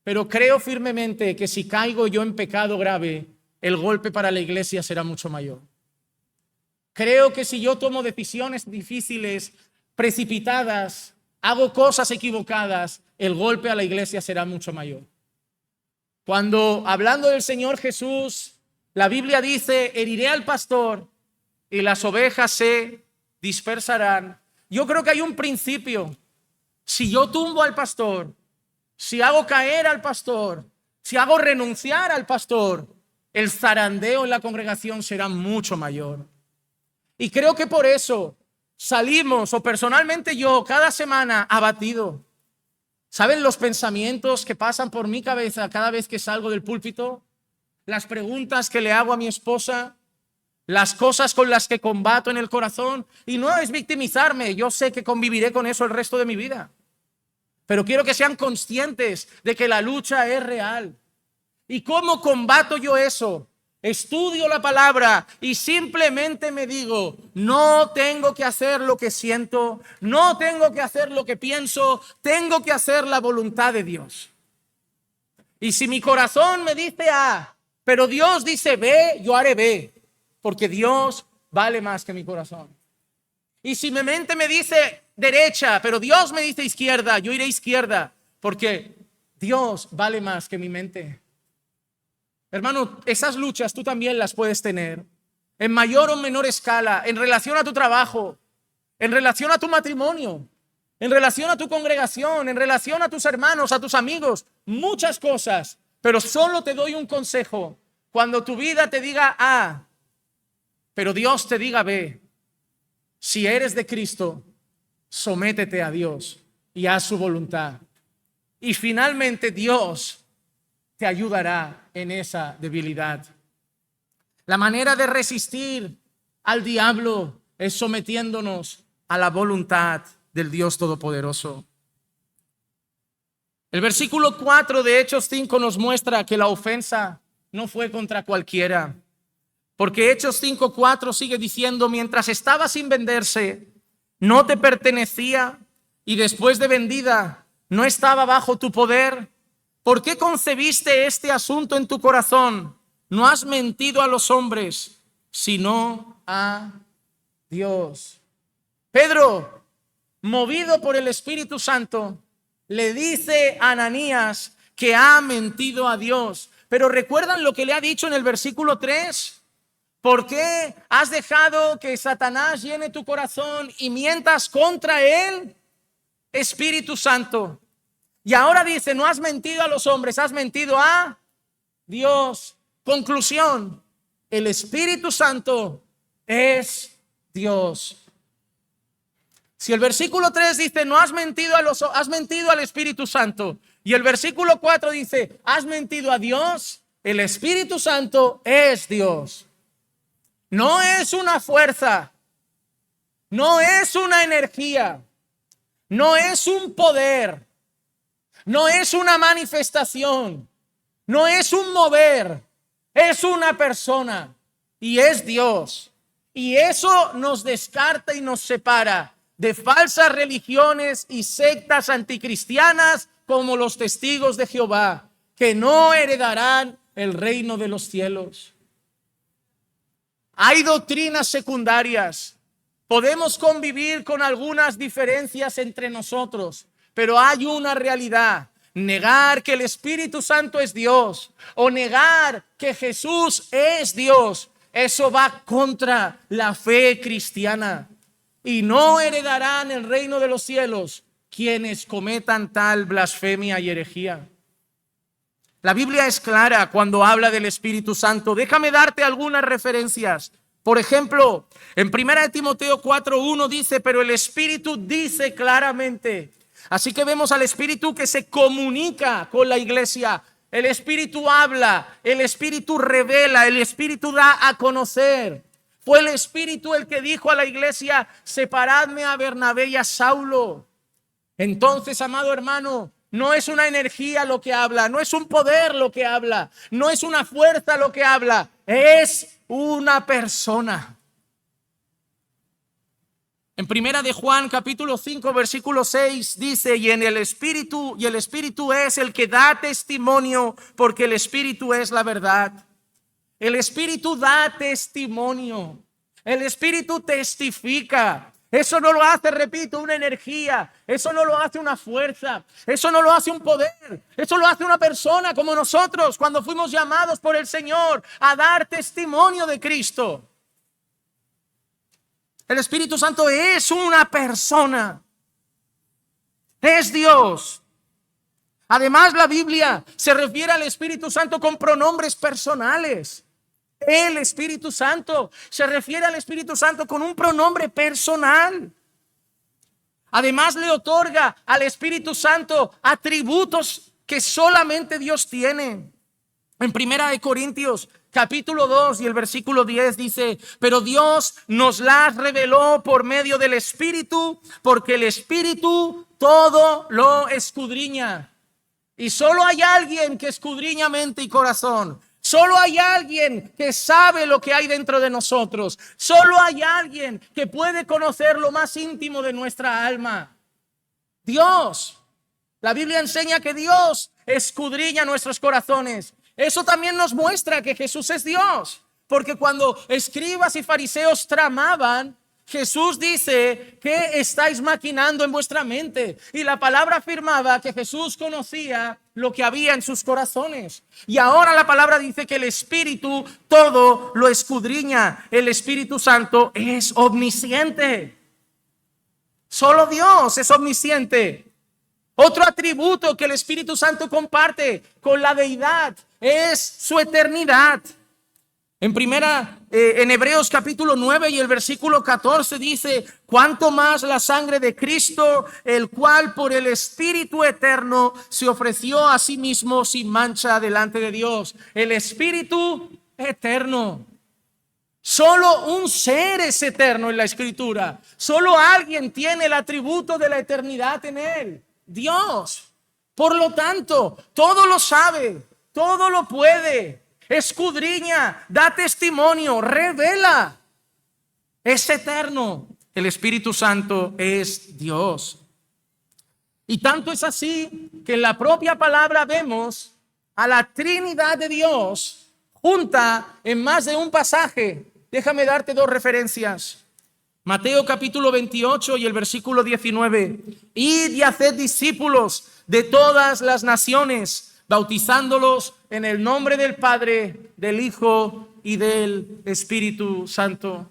Pero creo firmemente que si caigo yo en pecado grave, el golpe para la iglesia será mucho mayor. Creo que si yo tomo decisiones difíciles, precipitadas, hago cosas equivocadas, el golpe a la iglesia será mucho mayor. Cuando hablando del Señor Jesús, la Biblia dice, heriré al pastor y las ovejas se dispersarán. Yo creo que hay un principio. Si yo tumbo al pastor, si hago caer al pastor, si hago renunciar al pastor, el zarandeo en la congregación será mucho mayor. Y creo que por eso salimos, o personalmente yo, cada semana abatido. ¿Saben los pensamientos que pasan por mi cabeza cada vez que salgo del púlpito? Las preguntas que le hago a mi esposa, las cosas con las que combato en el corazón. Y no es victimizarme, yo sé que conviviré con eso el resto de mi vida. Pero quiero que sean conscientes de que la lucha es real. ¿Y cómo combato yo eso? Estudio la palabra y simplemente me digo, no tengo que hacer lo que siento, no tengo que hacer lo que pienso, tengo que hacer la voluntad de Dios. Y si mi corazón me dice A, pero Dios dice B, yo haré B, porque Dios vale más que mi corazón. Y si mi mente me dice derecha, pero Dios me dice izquierda, yo iré izquierda, porque Dios vale más que mi mente. Hermano, esas luchas tú también las puedes tener en mayor o menor escala, en relación a tu trabajo, en relación a tu matrimonio, en relación a tu congregación, en relación a tus hermanos, a tus amigos, muchas cosas. Pero solo te doy un consejo: cuando tu vida te diga A, pero Dios te diga B, si eres de Cristo, sométete a Dios y a su voluntad. Y finalmente Dios te ayudará en esa debilidad. La manera de resistir al diablo es sometiéndonos a la voluntad del Dios Todopoderoso. El versículo 4 de Hechos 5 nos muestra que la ofensa no fue contra cualquiera. Porque Hechos 5:4 sigue diciendo, mientras estaba sin venderse, no te pertenecía, y después de vendida, no estaba bajo tu poder. ¿Por qué concebiste este asunto en tu corazón? No has mentido a los hombres, sino a Dios. Pedro, movido por el Espíritu Santo, le dice a Ananías que ha mentido a Dios. Pero ¿recuerdan lo que le ha dicho en el versículo 3? ¿Por qué has dejado que Satanás llene tu corazón y mientas contra él? Espíritu Santo. Y ahora dice, no has mentido a los hombres, has mentido a Dios. Conclusión, el Espíritu Santo es Dios. Si el versículo 3 dice, no has mentido has mentido al Espíritu Santo, Y el versículo 4 dice, ¿has mentido a Dios? El Espíritu Santo es Dios. No es una fuerza, no es una energía, no es un poder, no es una manifestación, no es un mover, es una persona y es Dios. Y eso nos descarta y nos separa de falsas religiones y sectas anticristianas como los testigos de Jehová, que no heredarán el reino de los cielos. Hay doctrinas secundarias. Podemos convivir con algunas diferencias entre nosotros, pero hay una realidad. Negar que el Espíritu Santo es Dios o negar que Jesús es Dios, eso va contra la fe cristiana. Y no heredarán el reino de los cielos quienes cometan tal blasfemia y herejía. La Biblia es clara cuando habla del Espíritu Santo. Déjame darte algunas referencias. Por ejemplo, en 1 Timoteo 4:1 dice, pero el Espíritu dice claramente. Así que vemos al Espíritu que se comunica con la iglesia. El Espíritu habla, el Espíritu revela, el Espíritu da a conocer. Fue el Espíritu el que dijo a la iglesia, separadme a Bernabé y a Saulo. Entonces, amado hermano, no es una energía lo que habla, no es un poder lo que habla, no es una fuerza lo que habla, es una persona. En 1 de Juan capítulo 5 versículo 6 dice, y el Espíritu es el que da testimonio, porque el Espíritu es la verdad. El Espíritu da testimonio, el Espíritu testifica. Eso no lo hace, repito, una energía, eso no lo hace una fuerza, eso no lo hace un poder, eso lo hace una persona como nosotros cuando fuimos llamados por el Señor a dar testimonio de Cristo. El Espíritu Santo es una persona, es Dios. Además, la Biblia se refiere al Espíritu Santo con pronombres personales. El Espíritu Santo se refiere al Espíritu Santo con un pronombre personal. Además, le otorga al Espíritu Santo atributos que solamente Dios tiene. En 1 de Corintios capítulo 2 y el versículo 10 dice, pero Dios nos las reveló por medio del Espíritu, porque el Espíritu todo lo escudriña. Y solo hay alguien que escudriña mente y corazón. Solo hay alguien que sabe lo que hay dentro de nosotros. Solo hay alguien que puede conocer lo más íntimo de nuestra alma. Dios. La Biblia enseña que Dios escudriña nuestros corazones. Eso también nos muestra que Jesús es Dios. Porque cuando escribas y fariseos tramaban, Jesús dice, ¿qué estáis maquinando en vuestra mente? Y la palabra afirmaba que Jesús conocía lo que había en sus corazones. Y ahora la palabra dice que el Espíritu todo lo escudriña. El Espíritu Santo es omnisciente. Solo Dios es omnisciente. Otro atributo que el Espíritu Santo comparte con la deidad es su eternidad. En Hebreos capítulo 9 y el versículo 14 dice, cuánto más la sangre de Cristo, el cual por el Espíritu eterno se ofreció a sí mismo sin mancha delante de Dios. El Espíritu eterno. Solo un ser es eterno en la Escritura. Solo alguien tiene el atributo de la eternidad en él. Dios. Por lo tanto, todo lo sabe, todo lo puede. Escudriña, da testimonio, revela. Es eterno. El Espíritu Santo es Dios. Y tanto es así que en la propia palabra vemos a la Trinidad de Dios junta en más de un pasaje. Déjame darte dos referencias. Mateo capítulo 28 y el versículo 19. Id y haced discípulos de todas las naciones, bautizándolos en el nombre del Padre, del Hijo y del Espíritu Santo.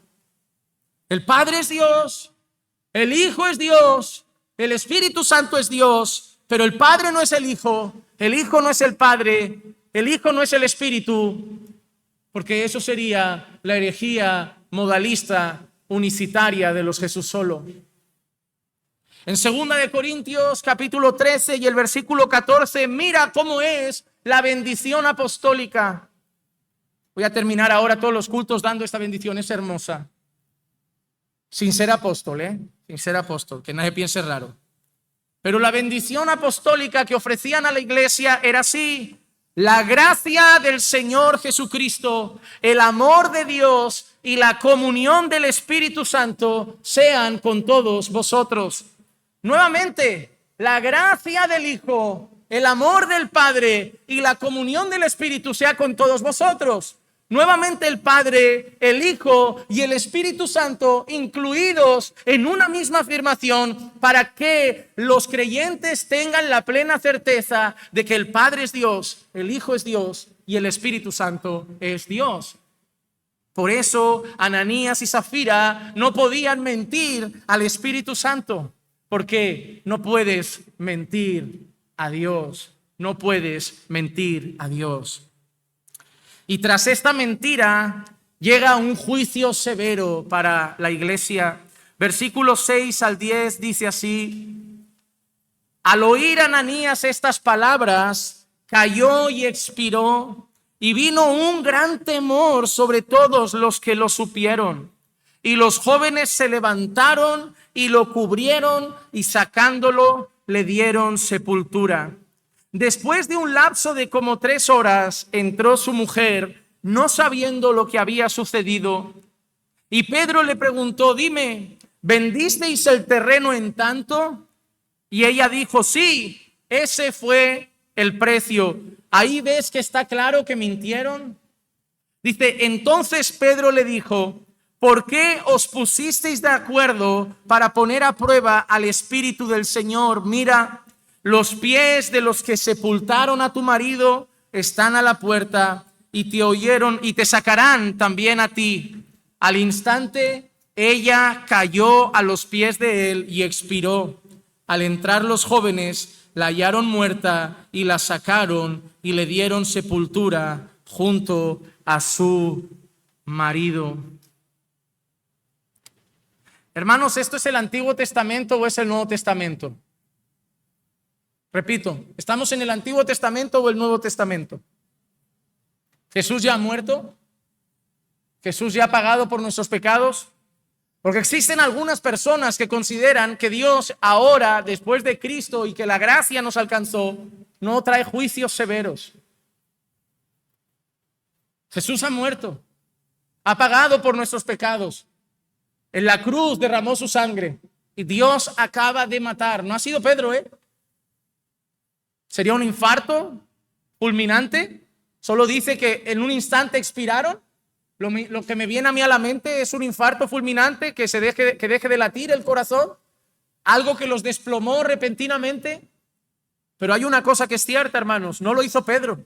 El Padre es Dios, el Hijo es Dios, el Espíritu Santo es Dios, pero el Padre no es el Hijo no es el Padre, el Hijo no es el Espíritu, porque eso sería la herejía modalista unicitaria de los Jesús solo. En 2 capítulo 13 y el versículo 14, mira cómo es la bendición apostólica. Voy a terminar ahora todos los cultos dando esta bendición, es hermosa. Sin ser apóstol, sin ser apóstol, que nadie piense raro. Pero la bendición apostólica que ofrecían a la iglesia era así: la gracia del Señor Jesucristo, el amor de Dios y la comunión del Espíritu Santo sean con todos vosotros. Nuevamente, la gracia del Hijo, el amor del Padre y la comunión del Espíritu sea con todos vosotros. Nuevamente el Padre, el Hijo y el Espíritu Santo incluidos en una misma afirmación para que los creyentes tengan la plena certeza de que el Padre es Dios, el Hijo es Dios y el Espíritu Santo es Dios. Por eso Ananías y Zafira no podían mentir al Espíritu Santo, porque no puedes mentir a Dios, no puedes mentir a Dios. Y tras esta mentira llega un juicio severo para la iglesia. Versículos 6 al 10 dice así: al oír Ananías estas palabras, cayó y expiró, y vino un gran temor sobre todos los que lo supieron. Y los jóvenes se levantaron y lo cubrieron, y sacándolo le dieron sepultura. Después de un lapso de como 3 horas, entró su mujer, no sabiendo lo que había sucedido. Y Pedro le preguntó: dime, ¿vendisteis el terreno en tanto? Y ella dijo: sí, ese fue el precio. Ahí ves que está claro que mintieron. Dice: entonces Pedro le dijo: ¿por qué os pusisteis de acuerdo para poner a prueba al Espíritu del Señor? Mira, los pies de los que sepultaron a tu marido están a la puerta y te oyeron y te sacarán también a ti. Al instante ella cayó a los pies de él y expiró. Al entrar los jóvenes la hallaron muerta y la sacaron y le dieron sepultura junto a su marido. Hermanos, ¿esto es el Antiguo Testamento o es el Nuevo Testamento? Repito, ¿estamos en el Antiguo Testamento o el Nuevo Testamento? ¿Jesús ya ha muerto? ¿Jesús ya ha pagado por nuestros pecados? Porque existen algunas personas que consideran que Dios ahora, después de Cristo y que la gracia nos alcanzó, no trae juicios severos. Jesús ha muerto, ha pagado por nuestros pecados. En la cruz derramó su sangre y Dios acaba de matar. No ha sido Pedro, ¿Sería un infarto fulminante? Solo dice que en un instante expiraron. Lo que me viene a mí a la mente es un infarto fulminante, que deje de latir el corazón, algo que los desplomó repentinamente. Pero hay una cosa que es cierta, hermanos: no lo hizo Pedro,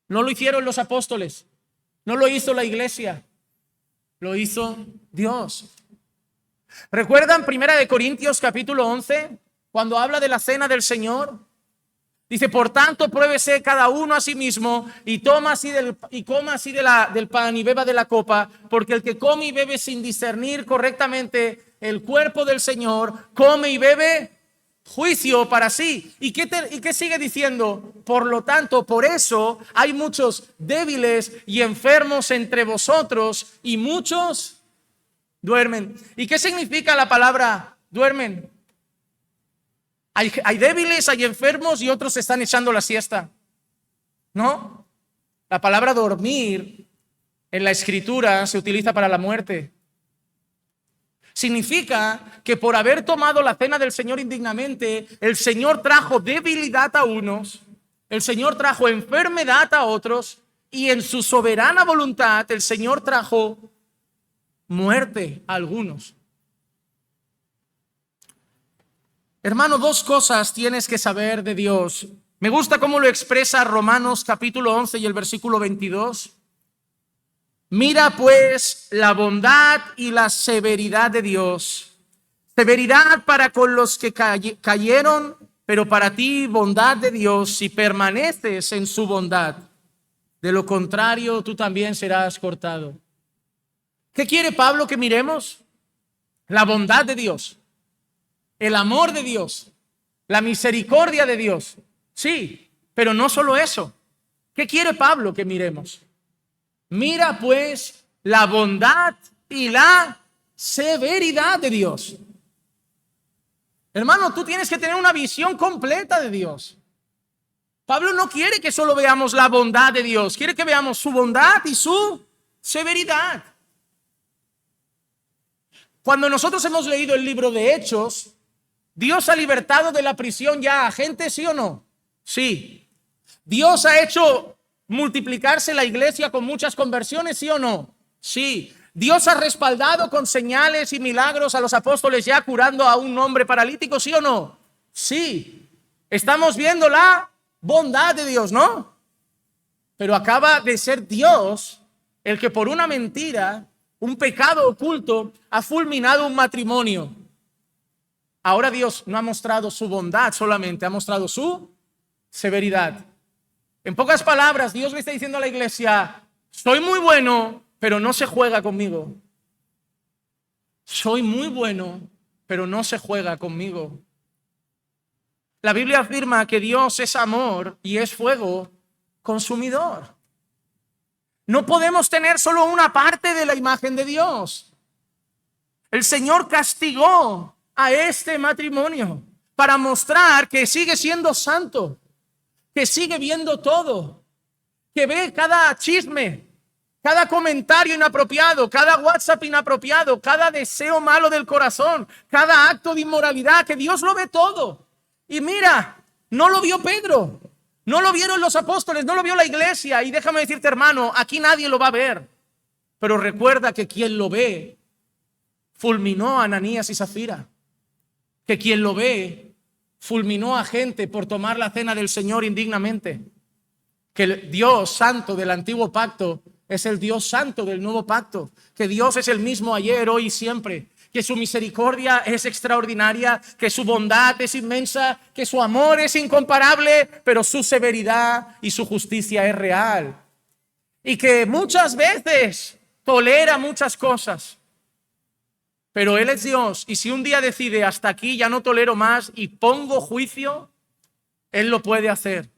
no lo hicieron los apóstoles, no lo hizo la iglesia, lo hizo Dios. ¿Recuerdan 1 Corintios capítulo 11? Cuando habla de la cena del Señor, dice: por tanto, pruébese cada uno a sí mismo y coma así del pan y beba de la copa, porque el que come y bebe sin discernir correctamente el cuerpo del Señor, come y bebe juicio para sí. ¿Y qué sigue diciendo? Por lo tanto, por eso hay muchos débiles y enfermos entre vosotros y muchos duermen. ¿Y qué significa la palabra duermen? Hay débiles, hay enfermos y otros se están echando la siesta. ¿No? La palabra dormir en la Escritura se utiliza para la muerte. Significa que por haber tomado la cena del Señor indignamente, el Señor trajo debilidad a unos, el Señor trajo enfermedad a otros, y en su soberana voluntad el Señor trajo muerte a algunos. Hermano, 2 cosas tienes que saber de Dios. Me gusta cómo lo expresa Romanos capítulo 11 y el versículo 22. Mira pues la bondad y la severidad de Dios. Severidad para con los que cayeron, pero para ti bondad de Dios si permaneces en su bondad. De lo contrario, tú también serás cortado. ¿Qué quiere Pablo que miremos? La bondad de Dios. el amor de Dios, la misericordia de Dios. Sí, pero no solo eso. ¿Qué quiere Pablo que miremos? Mira pues la bondad y la severidad de Dios. Hermano, tú tienes que tener una visión completa de Dios. Pablo no quiere que solo veamos la bondad de Dios, quiere que veamos su bondad y su severidad. Cuando nosotros hemos leído el libro de Hechos, ¿Dios ha libertado de la prisión ya a gente, sí o no? Sí. ¿Dios ha hecho multiplicarse la iglesia con muchas conversiones, sí o no? Sí. ¿Dios ha respaldado con señales y milagros a los apóstoles ya curando a un hombre paralítico, sí o no? Sí. Estamos viendo la bondad de Dios, ¿no? Pero acaba de ser Dios el que por una mentira, un pecado oculto, ha fulminado un matrimonio. Ahora Dios no ha mostrado su bondad solamente, ha mostrado su severidad. En pocas palabras, Dios le está diciendo a la iglesia: soy muy bueno, pero no se juega conmigo. Soy muy bueno, pero no se juega conmigo. La Biblia afirma que Dios es amor y es fuego consumidor. No podemos tener solo una parte de la imagen de Dios. El Señor castigó a este matrimonio para mostrar que sigue siendo santo, que sigue viendo todo, que ve cada chisme, cada comentario inapropiado, cada WhatsApp inapropiado, cada deseo malo del corazón, cada acto de inmoralidad, que Dios lo ve todo. Y mira, no lo vio Pedro, no lo vieron los apóstoles, no lo vio la iglesia. Y déjame decirte, hermano, aquí nadie lo va a ver. Pero recuerda que quien lo ve fulminó a Ananías y Zafira. Que quien lo ve fulminó a gente por tomar la cena del Señor indignamente. Que el Dios santo del antiguo pacto es el Dios santo del nuevo pacto. Que Dios es el mismo ayer, hoy y siempre. Que su misericordia es extraordinaria, que su bondad es inmensa, que su amor es incomparable, pero su severidad y su justicia es real. Y que muchas veces tolera muchas cosas. Pero Él es Dios, y si un día decide hasta aquí, ya no tolero más y pongo juicio, Él lo puede hacer.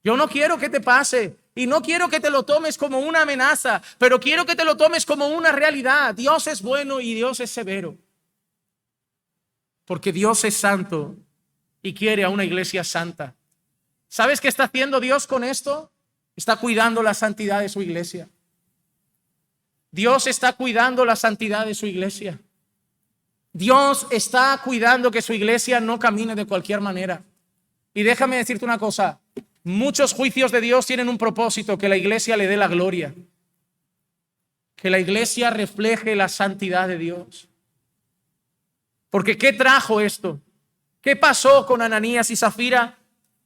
Yo no quiero que te pase y no quiero que te lo tomes como una amenaza, pero quiero que te lo tomes como una realidad. Dios es bueno y Dios es severo. Porque Dios es santo y quiere a una iglesia santa. ¿Sabes qué está haciendo Dios con esto? Está cuidando la santidad de su iglesia. Dios está cuidando la santidad de su iglesia. Dios está cuidando que su iglesia no camine de cualquier manera. Y déjame decirte una cosa. Muchos juicios de Dios tienen un propósito: que la iglesia le dé la gloria. Que la iglesia refleje la santidad de Dios. Porque ¿qué trajo esto? ¿Qué pasó con Ananías y Zafira?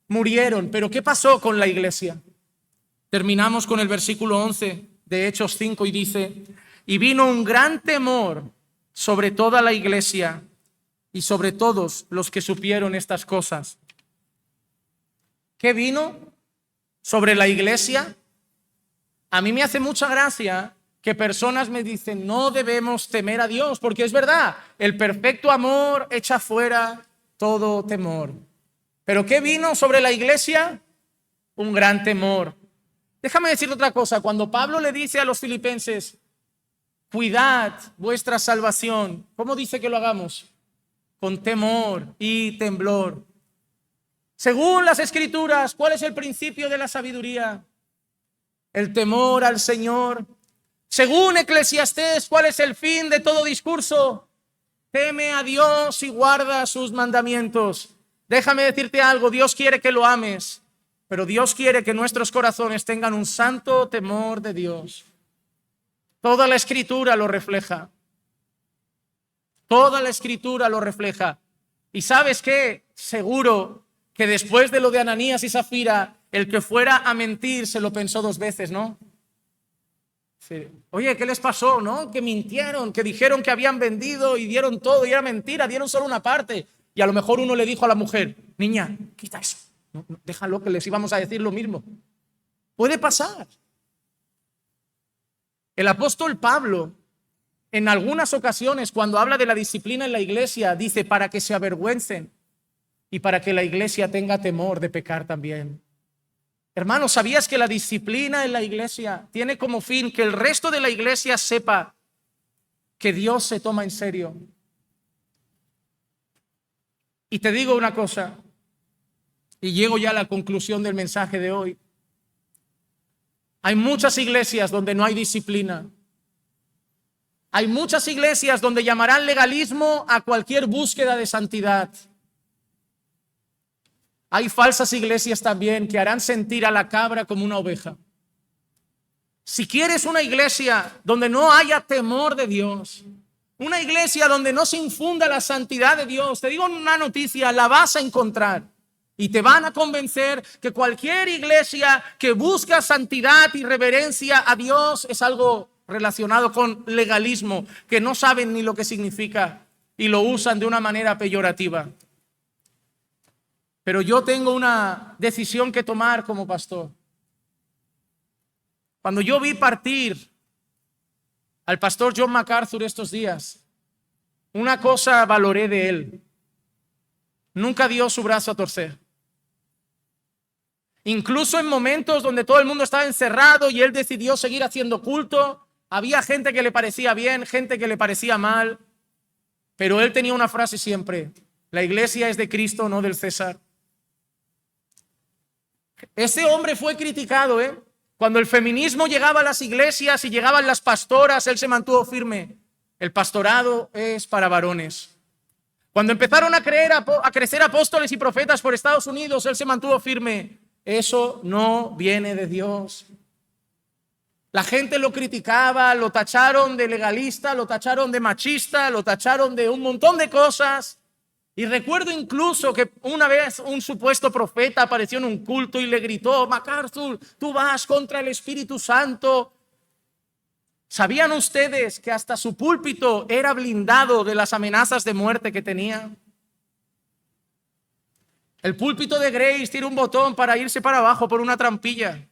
Murieron, pero ¿qué pasó con la iglesia? Terminamos con el versículo 11 de Hechos 5 y dice: y vino un gran temor sobre toda la iglesia y sobre todos los que supieron estas cosas. ¿Qué vino sobre la iglesia? A mí me hace mucha gracia que personas me dicen: no debemos temer a Dios, porque es verdad, el perfecto amor echa fuera todo temor. ¿Pero qué vino sobre la iglesia? Un gran temor. Déjame decirte otra cosa. Cuando Pablo le dice a los filipenses: cuidad vuestra salvación, ¿cómo dice que lo hagamos? Con temor y temblor. Según las Escrituras, ¿cuál es el principio de la sabiduría? El temor al Señor. Según Eclesiastés, ¿cuál es el fin de todo discurso? Teme a Dios y guarda sus mandamientos. Déjame decirte algo: Dios quiere que lo ames, pero Dios quiere que nuestros corazones tengan un santo temor de Dios. Toda la Escritura lo refleja. Toda la Escritura lo refleja. ¿Y sabes qué? Seguro que después de lo de Ananías y Zafira, el que fuera a mentir se lo pensó dos veces, ¿no? Sí. Oye, ¿qué les pasó, no? Que mintieron, que dijeron que habían vendido y dieron todo y era mentira, dieron solo una parte. Y a lo mejor uno le dijo a la mujer: niña, quita eso. No, déjalo, que les íbamos a decir lo mismo. Puede pasar. El apóstol Pablo en algunas ocasiones, cuando habla de la disciplina en la iglesia, dice para que se avergüencen y para que la iglesia tenga temor de pecar también. Hermanos, ¿sabías que la disciplina en la iglesia tiene como fin que el resto de la iglesia sepa que Dios se toma en serio? Y te digo una cosa, y llego ya a la conclusión del mensaje de hoy. Hay muchas iglesias donde no hay disciplina. Hay muchas iglesias donde llamarán legalismo a cualquier búsqueda de santidad. Hay falsas iglesias también que harán sentir a la cabra como una oveja. Si quieres una iglesia donde no haya temor de Dios, una iglesia donde no se infunda la santidad de Dios, te digo una noticia, la vas a encontrar. Y te van a convencer que cualquier iglesia que busca santidad y reverencia a Dios es algo relacionado con legalismo, que no saben ni lo que significa y lo usan de una manera peyorativa. Pero yo tengo una decisión que tomar como pastor. Cuando yo vi partir al pastor John MacArthur estos días, una cosa valoré de él. Nunca dio su brazo a torcer. Incluso en momentos donde todo el mundo estaba encerrado y él decidió seguir haciendo culto, había gente que le parecía bien, gente que le parecía mal, pero él tenía una frase siempre: la iglesia es de Cristo, no del César. Ese hombre fue criticado, Cuando el feminismo llegaba a las iglesias y llegaban las pastoras, él se mantuvo firme. El pastorado es para varones. Cuando empezaron a crecer apóstoles y profetas por Estados Unidos, él se mantuvo firme. Eso no viene de Dios. La gente lo criticaba, lo tacharon de legalista, lo tacharon de machista, lo tacharon de un montón de cosas. Y recuerdo incluso que una vez un supuesto profeta apareció en un culto y le gritó: MacArthur, tú vas contra el Espíritu Santo. ¿Sabían ustedes que hasta su púlpito era blindado de las amenazas de muerte que tenía? El púlpito de Grace tiene un botón para irse para abajo por una trampilla,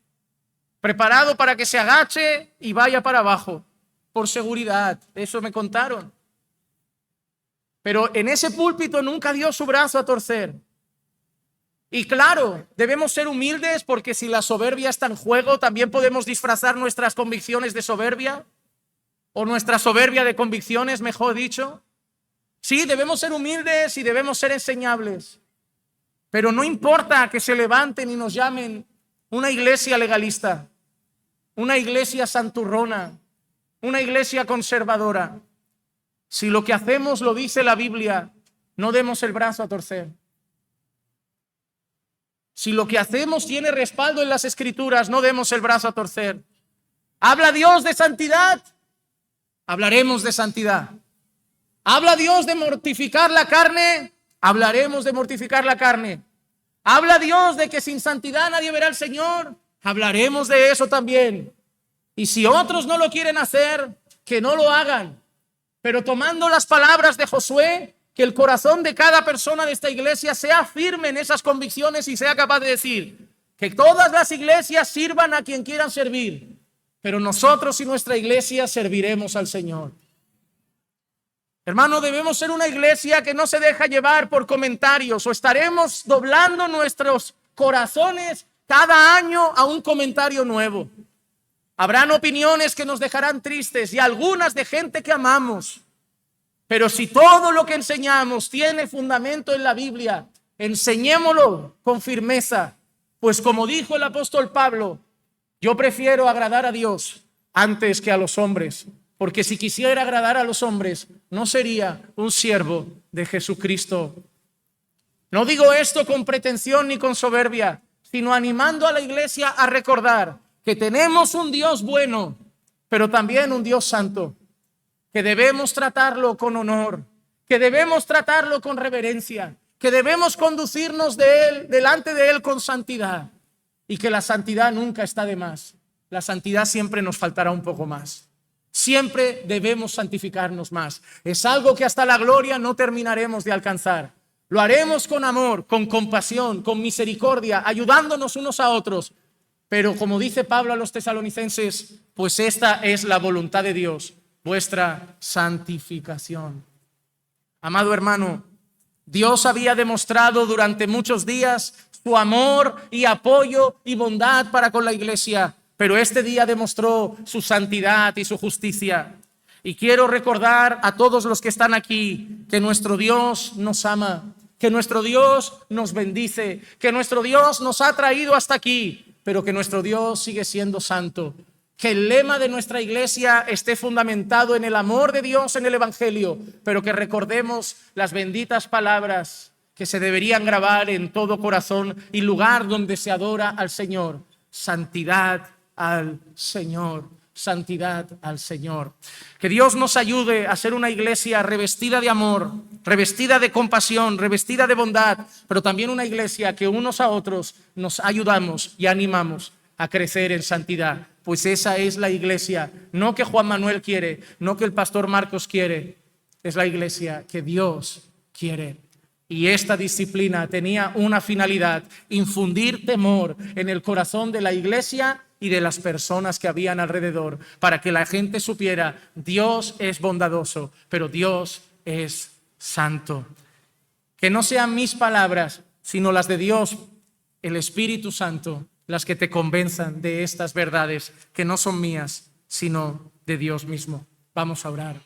preparado para que se agache y vaya para abajo, por seguridad. Eso me contaron. Pero en ese púlpito nunca dio su brazo a torcer. Y claro, debemos ser humildes, porque si la soberbia está en juego, también podemos disfrazar nuestras convicciones de soberbia, o nuestra soberbia de convicciones, mejor dicho. Sí, debemos ser humildes y debemos ser enseñables. Pero no importa que se levanten y nos llamen una iglesia legalista, una iglesia santurrona, una iglesia conservadora. Si lo que hacemos lo dice la Biblia, no demos el brazo a torcer. Si lo que hacemos tiene respaldo en las Escrituras, no demos el brazo a torcer. ¿Habla Dios de santidad? Hablaremos de santidad. ¿Habla Dios de mortificar la carne? Hablaremos de mortificar la carne. ¿Habla Dios de que sin santidad nadie verá al Señor? Hablaremos de eso también. Y si otros no lo quieren hacer, que no lo hagan. Pero tomando las palabras de Josué, que el corazón de cada persona de esta iglesia sea firme en esas convicciones y sea capaz de decir que todas las iglesias sirvan a quien quieran servir, pero nosotros y nuestra iglesia serviremos al Señor. Hermano, debemos ser una iglesia que no se deja llevar por comentarios, o estaremos doblando nuestros corazones cada año a un comentario nuevo. Habrán opiniones que nos dejarán tristes y algunas de gente que amamos. Pero si todo lo que enseñamos tiene fundamento en la Biblia, enseñémoslo con firmeza. Pues como dijo el apóstol Pablo, yo prefiero agradar a Dios antes que a los hombres. Porque si quisiera agradar a los hombres, no sería un siervo de Jesucristo. No digo esto con pretensión ni con soberbia, sino animando a la iglesia a recordar que tenemos un Dios bueno, pero también un Dios santo, que debemos tratarlo con honor, que debemos tratarlo con reverencia, que debemos conducirnos delante de Él con santidad, y que la santidad nunca está de más. La santidad siempre nos faltará un poco más. Siempre debemos santificarnos más. Es algo que hasta la gloria no terminaremos de alcanzar. Lo haremos con amor, con compasión, con misericordia, ayudándonos unos a otros. Pero como dice Pablo a los tesalonicenses, pues esta es la voluntad de Dios, vuestra santificación. Amado hermano, Dios había demostrado durante muchos días su amor y apoyo y bondad para con la iglesia, pero este día demostró su santidad y su justicia. Y quiero recordar a todos los que están aquí que nuestro Dios nos ama, que nuestro Dios nos bendice, que nuestro Dios nos ha traído hasta aquí, pero que nuestro Dios sigue siendo santo. Que el lema de nuestra iglesia esté fundamentado en el amor de Dios en el Evangelio, pero que recordemos las benditas palabras que se deberían grabar en todo corazón y lugar donde se adora al Señor. Santidad al Señor. Santidad al Señor. Que Dios nos ayude a ser una iglesia revestida de amor, revestida de compasión, revestida de bondad, pero también una iglesia que unos a otros nos ayudamos y animamos a crecer en santidad. Pues esa es la iglesia, no que Juan Manuel quiere, no que el pastor Marcos quiere, es la iglesia que Dios quiere. Y esta disciplina tenía una finalidad: infundir temor en el corazón de la iglesia y de las personas que habían alrededor, para que la gente supiera: Dios es bondadoso, pero Dios es santo. Que no sean mis palabras, sino las de Dios, el Espíritu Santo, las que te convenzan de estas verdades que no son mías, sino de Dios mismo. Vamos a orar.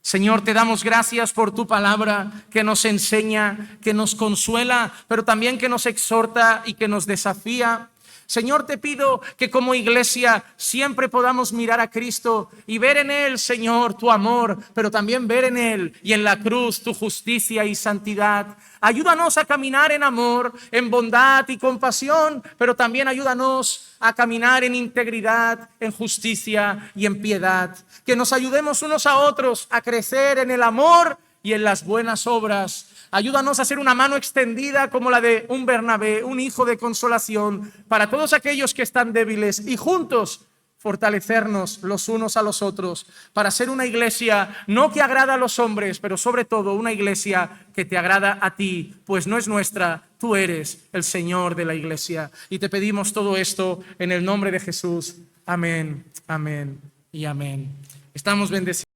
Señor, te damos gracias por tu palabra que nos enseña, que nos consuela, pero también que nos exhorta y que nos desafía. Señor, te pido que como iglesia siempre podamos mirar a Cristo y ver en Él, Señor, tu amor, pero también ver en Él y en la cruz tu justicia y santidad. Ayúdanos a caminar en amor, en bondad y compasión, pero también ayúdanos a caminar en integridad, en justicia y en piedad. Que nos ayudemos unos a otros a crecer en el amor y en las buenas obras. Ayúdanos a ser una mano extendida como la de un Bernabé, un hijo de consolación para todos aquellos que están débiles, y juntos fortalecernos los unos a los otros para ser una iglesia no que agrada a los hombres, pero sobre todo una iglesia que te agrada a ti, pues no es nuestra, tú eres el Señor de la iglesia. Y te pedimos todo esto en el nombre de Jesús. Amén, amén y amén. Estamos bendecidos.